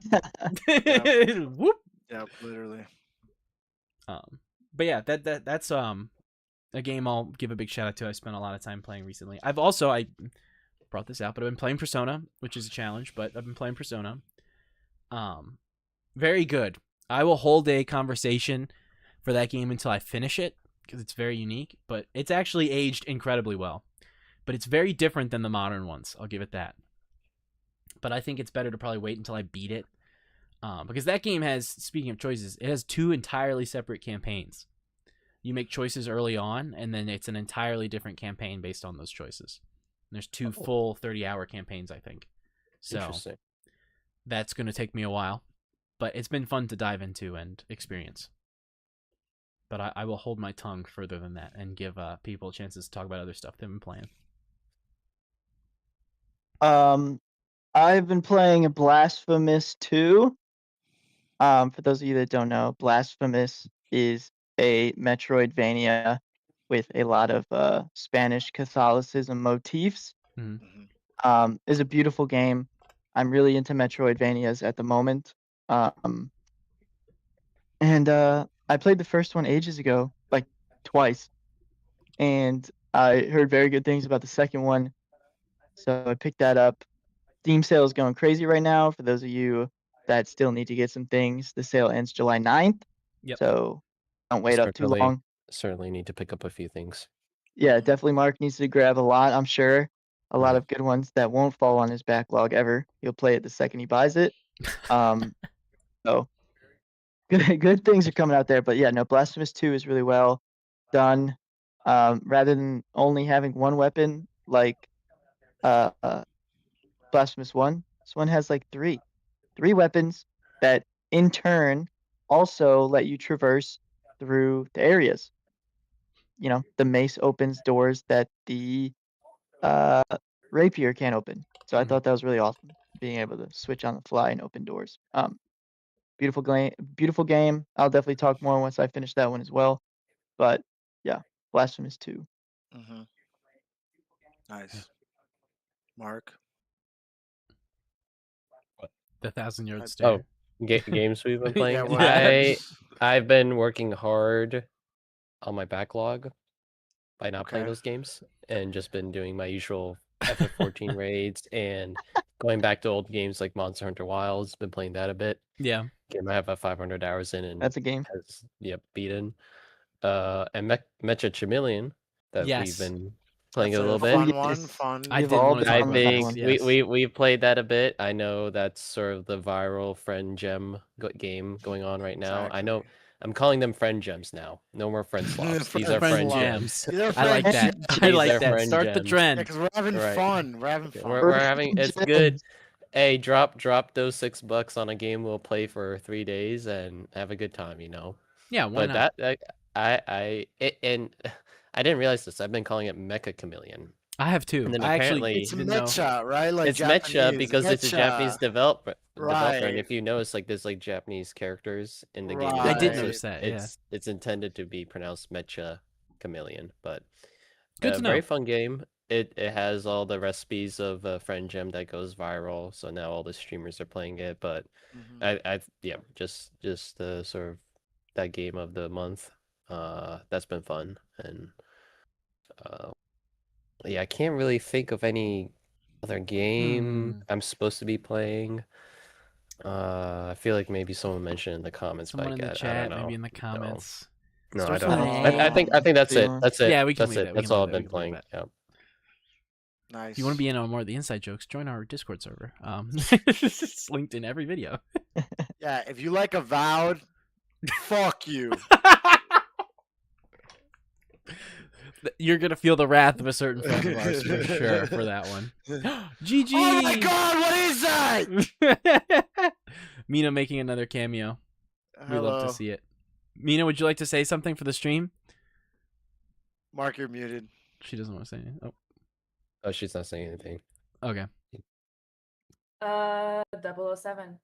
Whoop. Yep, literally. But yeah, that's a game I'll give a big shout out to. I spent a lot of time playing recently. I brought this out, but I've been playing Persona, which is a challenge, but I've been playing Persona. Very good. I will hold a conversation for that game until I finish it because it's very unique, but it's actually aged incredibly well. But it's very different than the modern ones. I'll give it that. But I think it's better to probably wait until I beat it. Because that game has, speaking of choices, it has 2 entirely separate campaigns. You make choices early on, and then it's an entirely different campaign based on those choices. And there's 2 full 30-hour campaigns, I think. So Interesting. that's going to take me a while. But it's been fun to dive into and experience. But I will hold my tongue further than that and give people chances to talk about other stuff they've been playing. I've been playing Blasphemous 2. For those of you that don't know, Blasphemous is a Metroidvania with a lot of Spanish Catholicism motifs. Is a beautiful game. I'm really into Metroidvanias at the moment. And I played the first one ages ago, like twice, and I heard very good things about the second one, so I picked that up. Steam sale is going crazy right now. For those of you that still need to get some things, the sale ends July 9th. Yep. So don't wait up too long. Certainly need to pick up a few things. Yeah, definitely Mark needs to grab a lot, I'm sure. A lot Right. of good ones that won't fall on his backlog ever. He'll play it the second he buys it. So good things are coming out there. But yeah, no, Blasphemous 2 is really well done. Rather than only having one weapon like uh, uh, Blasphemous 1, this one has like three weapons that in turn also let you traverse through the areas. You know, the mace opens doors that the rapier can't open. So I thought that was really awesome, being able to switch on the fly and open doors. Beautiful game. I'll definitely talk more once I finish that one as well. But yeah, Blasphemous 2. Nice. Mark. The 1,000-yard Oh, stare. games we've been playing. Yeah, what- I've been working hard on my backlog by not playing Okay. those games and just been doing my usual FF14 raids and going back to old games like Monster Hunter Wilds. Been playing that a bit. Yeah. Game I have 500 hours in and That's a game. has beaten. And Mecha Chameleon that we've Yes. been playing That's a little bit. Fun Yes. one. Fun. I You've did all want to been I talk on about that this. think one. Yes. we played that a bit. I know that's sort of the viral friend gem game going on right now. I know I'm calling them friend gems now. No more friend slops. These are Friend friend jams. gems. These are I like friend that. gems. I These like are that. friend Start the gems. Yeah, trend. because we're having Right. fun. We're having fun. We're having it's good. Gems. Hey, drop those $6 on a game we'll play for 3 days and have a good time, you know. Yeah, why But not? and I didn't realize this. I've been calling it Mecha Chameleon. I have too. And then I apparently actually It's didn't know. mecha, right? Like it's Mecha Japanese. because it's a Japanese Mecha. developer. And Right. if you notice, like there's like Japanese characters in the game. Right. I did so notice that. Yeah. It's intended to be pronounced Mecha Chameleon, but Good to know. very fun game. It has all the recipes of Friend Gem that goes viral, so now all the streamers are playing it. But Mhm. just sort of that game of the month That's been fun, and yeah, I can't really think of any other game I'm supposed to be playing. I feel like maybe someone mentioned in the comments, Someone in but the I don't chat, maybe know. in the comments. No, I Starts don't with an know. A. I think that's it. Anyone? That's it. Yeah, we can That's leave it. it. That's all I've been playing. Yeah. Nice. If you want to be in on more of the inside jokes, join our Discord server. It's linked in every video. Yeah, if you like Avowed, fuck you. You're gonna feel the wrath of a certain friend of ours for sure for that one. GG. Oh my god, what is that? Mina making another cameo. We love to see it. Mina, would you like to say something for the stream? Mark, you're muted. She doesn't want to say anything. Oh, she's not saying anything. Okay. 007.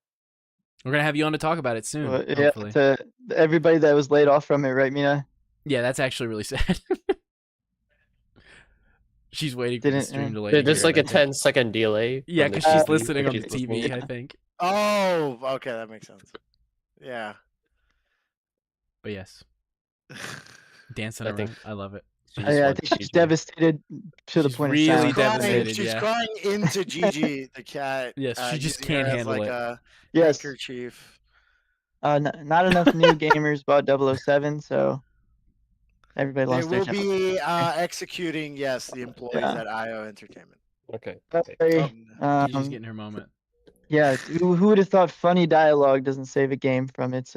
We're gonna have you on to talk about it soon. Well, yeah, Hopefully. to everybody that was laid off from it, right, Mina? Yeah, that's actually really sad. She's waiting for the Didn't, stream delay. There's like a 10-second delay. Yeah, from the because she's TV listening when on the she's TV, listening. I think. Oh, okay, that makes sense. Yeah. But yes, dancing I around. think- I love it. She I just think wants she's GG. devastated to the She's point really of She's sound. crying, devastated, she's yeah. crying into Gigi, the cat. Yes, she just using her can't as handle like it. a Yes, handkerchief. not enough new gamers bought 007, so everybody They lost their will job. be executing, yes, the employees Yeah. at IO Entertainment. Okay. Sorry. Gigi's getting her moment. Yeah, who would have thought funny dialogue doesn't save a game from its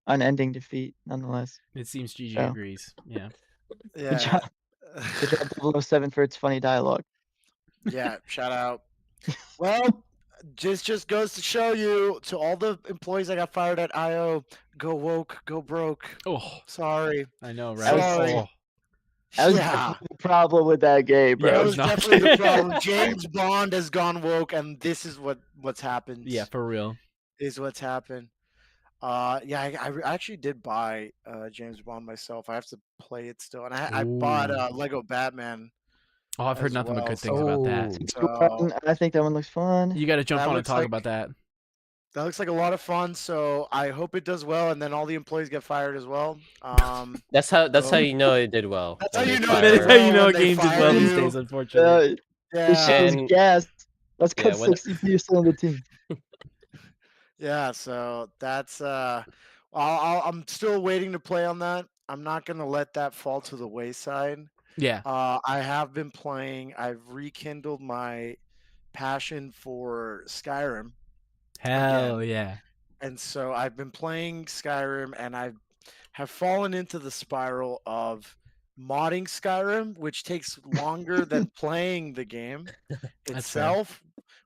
unending defeat, nonetheless. It seems Gigi So. agrees. Yeah. Yeah. job. Good job, 007, for its funny dialogue. Yeah, shout out. Well, just goes to show you, to all the employees that got fired at IO, go woke, go broke. Oh, Sorry. I know, That right? was- Sorry. That was Yeah. definitely the problem with that game, bro. Yeah, That it was not definitely the good. problem. James Bond has gone woke, and this is what's happened. Yeah, for real. Is what's happened. Yeah, I actually did buy James Bond myself. I have to play it still, and I bought Ooh. Lego Batman. Oh, I've heard as nothing but well, good things about that. So I think that one looks fun. You got to jump That on and looks talk like- about that. that looks like a lot of fun. So I hope it does well, and then all the employees get fired as well. That's how So- you know it did well. That's when how they you know fire it That is did her. how well you know a when they game did well fire these you. days, unfortunately. This shit was And- gas. Let's Yeah, cut when- 60 people still on the team. Yeah, so that's I'm still waiting to play on that. I'm not gonna let that fall to the wayside. Yeah. I have been playing. I've rekindled my passion for Skyrim, Hell yeah. and so I've been playing Skyrim, and I have fallen into the spiral of modding Skyrim, which takes longer than playing the game fair. itself,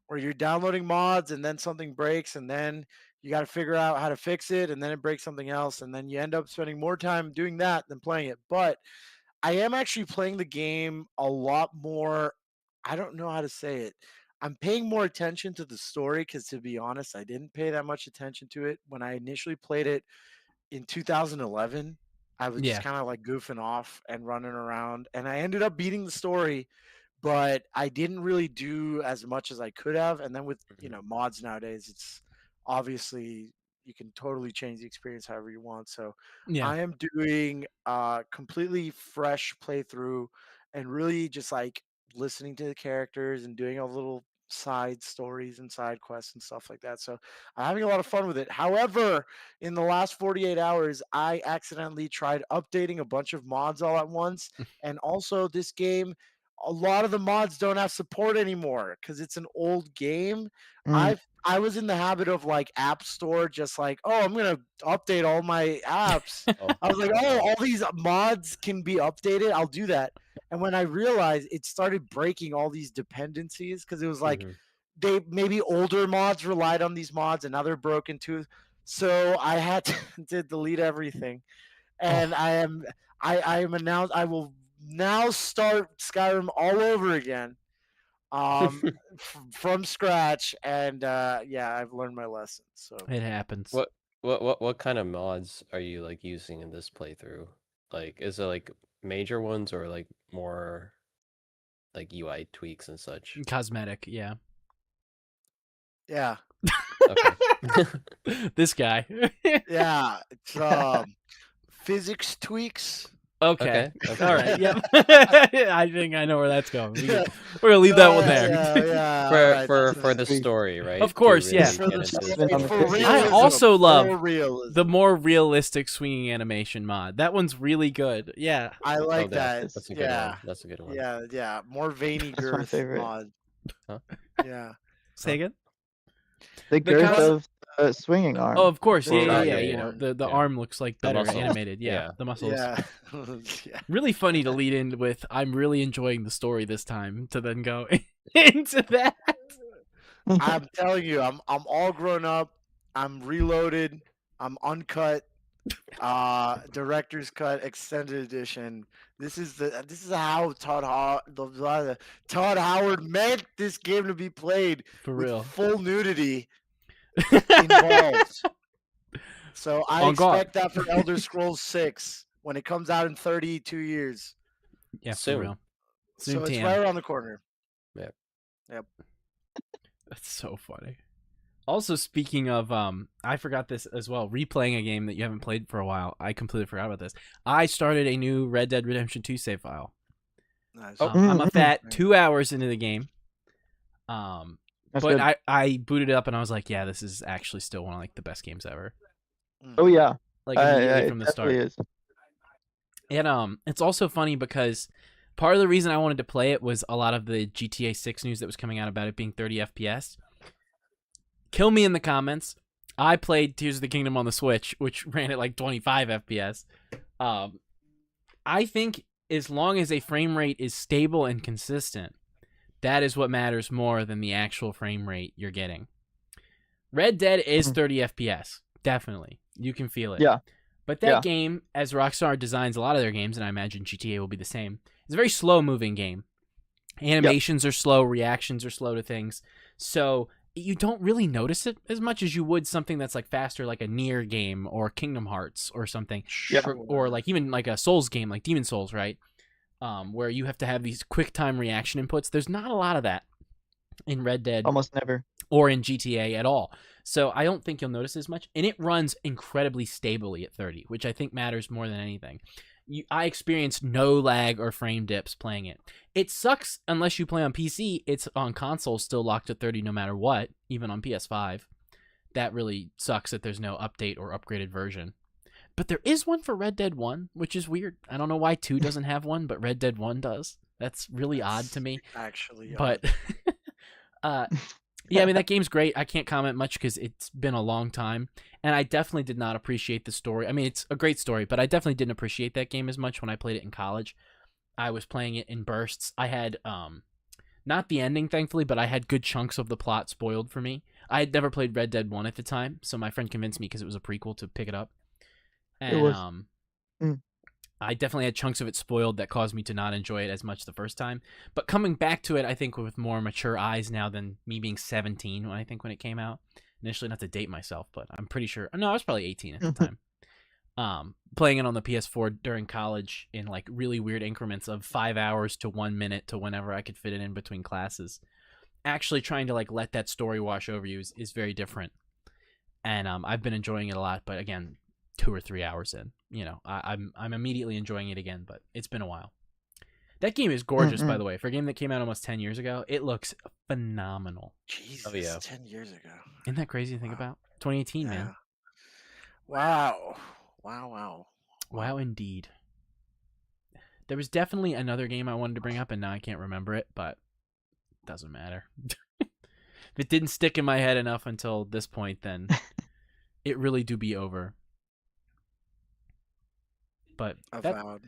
where you're downloading mods and then something breaks, and then you got to figure out how to fix it, and then it breaks something else, and then you end up spending more time doing that than playing it. But I am actually playing the game a lot more. I don't know how to say it. I'm paying more attention to the story because, to be honest, I didn't pay that much attention to it when I initially played it in 2011. I was Yeah. just kind of like goofing off and running around, and I ended up beating the story, but I didn't really do as much as I could have. And then with mods nowadays, it's obviously you can totally change the experience however you want. So Yeah. I am doing a completely fresh playthrough and really just like listening to the characters and doing all the little side stories and side quests and stuff like that. So I'm having a lot of fun with it. However, in the last 48 hours, I accidentally tried updating a bunch of mods all at once. And also, this game, a lot of the mods don't have support anymore because it's an old game. I was in the habit of like App Store, just like, oh, I'm gonna update all my apps. I was like, oh, all these mods can be updated. I'll do that. And when I realized, it started breaking all these dependencies because it was like they maybe older mods relied on these mods and now they're broken too. So I had to delete everything. And I will now start Skyrim all over again. From scratch, and I've learned my lesson. So It happens. What kind of mods are you like using in this playthrough? Like, is it like major ones or like more like UI tweaks and such? Cosmetic, yeah. yeah, Okay. This guy. yeah. It's physics tweaks. Okay. Okay. All right. Yep. I think I know where that's going. We're gonna leave that one there. Yeah, For alright, for that's for just- the story, right? Of course, To yeah. really for get the into story, the It's for story. I realism, also love for realism. the more realistic swinging animation mod. That one's really good. Yeah. I like that. That's a good Yeah, one. That's a good one. yeah. More veiny That's my girth favorite. mod. Huh? Yeah. Say again. The girth cons- of swinging arm. Oh, of course. Yeah, Or- yeah, Oh, yeah. yeah, You yeah. know, the Yeah. arm looks like The better muscles. animated. Yeah, Yeah. the muscles. Yeah. Yeah. Really funny to lead in with. I'm really enjoying the story this time. To then go into that. I'm telling you, I'm all grown up. I'm reloaded. I'm uncut. Director's cut extended edition. This is how Todd Howard meant this game to be played For with real. full nudity involved. So I On guard. expect that for Elder Scrolls 6 when it comes out in 32 years. Yeah, for Soon. real. So Soon it's TM. right around the corner. That's so funny. Also, speaking of, I forgot this as well. Replaying a game that you haven't played for a while. I completely forgot about this. I started a new Red Dead Redemption 2 save file. Nice. I'm up at Mhm. 2 hours into the game. That's But good. I booted it up and I was like, yeah, this is actually still one of like the best games ever. Oh yeah, Like immediately it from the start. definitely is. And it's also funny because part of the reason I wanted to play it was a lot of the GTA 6 news that was coming out about it being 30 FPS. Kill me in the comments. I played Tears of the Kingdom on the Switch, which ran at like 25 FPS. I think as long as a frame rate is stable and consistent, that is what matters more than the actual frame rate you're getting. Red Dead is 30 FPS, definitely. You can feel it. Yeah. But that Yeah. game, as Rockstar designs a lot of their games, and I imagine GTA will be the same, it's a very slow-moving game. Animations are slow, reactions are slow to things, so you don't really notice it as much as you would something that's like faster, like a Nier game or Kingdom Hearts or something, or like even like a Souls game, like Demon Souls, right? Where you have to have these quick time reaction inputs. There's not a lot of that in Red Dead Almost never. or in GTA at all. So I don't think you'll notice as much. And it runs incredibly stably at 30, which I think matters more than anything. I experienced no lag or frame dips playing it. It sucks unless you play on PC. It's on console still locked at 30 no matter what, even on PS5. That really sucks that there's no update or upgraded version. But there is one for Red Dead 1, which is weird. I don't know why 2 doesn't have one, but Red Dead 1 does. That's really odd to me. Actually, But yeah, I mean, that game's great. I can't comment much because it's been a long time, and I definitely did not appreciate the story. I mean, it's a great story, but I definitely didn't appreciate that game as much when I played it in college. I was playing it in bursts. I had not the ending, thankfully, but I had good chunks of the plot spoiled for me. I had never played Red Dead 1 at the time, so my friend convinced me because it was a prequel to pick it up. And It was. I definitely had chunks of it spoiled that caused me to not enjoy it as much the first time. But coming back to it, I think with more mature eyes now than me being 17 when it came out. Initially, not to date myself, but I'm pretty sure. No, I was probably 18 at the time. Playing it on the PS4 during college in like really weird increments of 5 hours to 1 minute to whenever I could fit it in between classes. Actually trying to like let that story wash over you is very different. And I've been enjoying it a lot, but again, 2 or 3 hours in, I'm immediately enjoying it again, but it's been a while. That game is gorgeous, by the way. For a game that came out almost 10 years ago, it looks phenomenal. Jesus, Oh, yeah. 10 years ago. Isn't that crazy to think about? 2018, man. Wow. Wow, indeed. There was definitely another game I wanted to bring up, and now I can't remember it, but it doesn't matter. If it didn't stick in my head enough until this point, then it really do be over. But Avowed.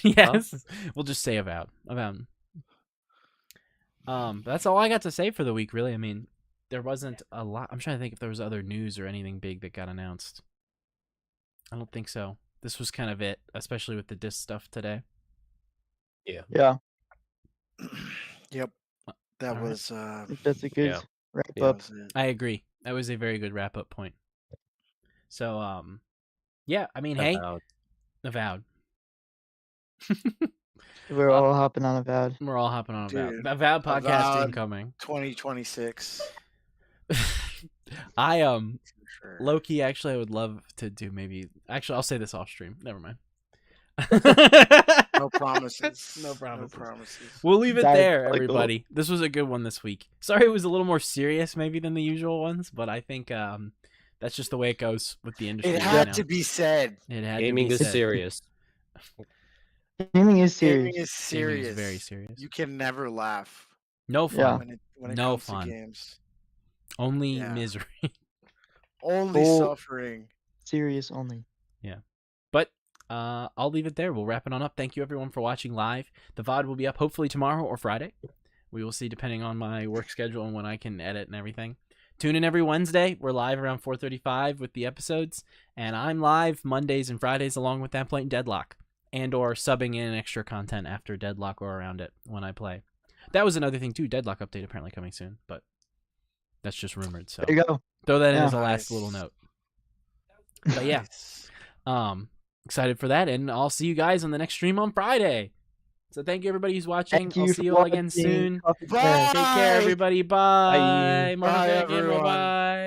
Yes. We'll just say avowed. That's all I got to say for the week, really. I mean, there wasn't a lot. I'm trying to think if there was other news or anything big that got announced. I don't think so. This was kind of it, especially with the disc stuff today. Yeah. Yeah, Yep. That All right. was I think that's a good Yeah. wrap Yeah. up. was it. I agree. That was a very good wrap-up point. So, yeah, I mean, hey, About- avowed. We're all hopping on Avowed. We're all hopping on Avowed. Dude, Avowed podcast Avowed. incoming. 2026. sure. low key, actually, I would love to do maybe. Actually, I'll say this off stream. Never mind. No promises. No promises. No promises. We'll leave it Diabolical. there, everybody. This was a good one this week. Sorry it was a little more serious maybe than the usual ones, but I think that's just the way it goes with the industry. It right had now. to be said. It had Gaming to be is said. serious. Gaming is serious. Gaming is Gaming serious. is very serious. You can never laugh No fun. Yeah. when it No comes fun. to games. Only Yeah. misery. Only Oh. suffering. Serious only. But I'll leave it there. We'll wrap it on up. Thank you everyone for watching live. The VOD will be up hopefully tomorrow or Friday. We will see depending on my work schedule and when I can edit and everything. Tune in every Wednesday. We're live around 4:35 with the episodes. And I'm live Mondays and Fridays along with that playing Deadlock. And or subbing in extra content after Deadlock or around it when I play. That was another thing too. Deadlock update apparently coming soon. But that's just rumored. So There you go. throw that in Yeah. as a last little note. But yeah. Excited for that, and I'll see you guys on the next stream on Friday. So thank you everybody who's watching. Thank you I'll for see you all again watching soon. COFY Bye. Cast. Take care, everybody. Bye. Bye. Marvin Bye, Van Gandel, everyone. bye.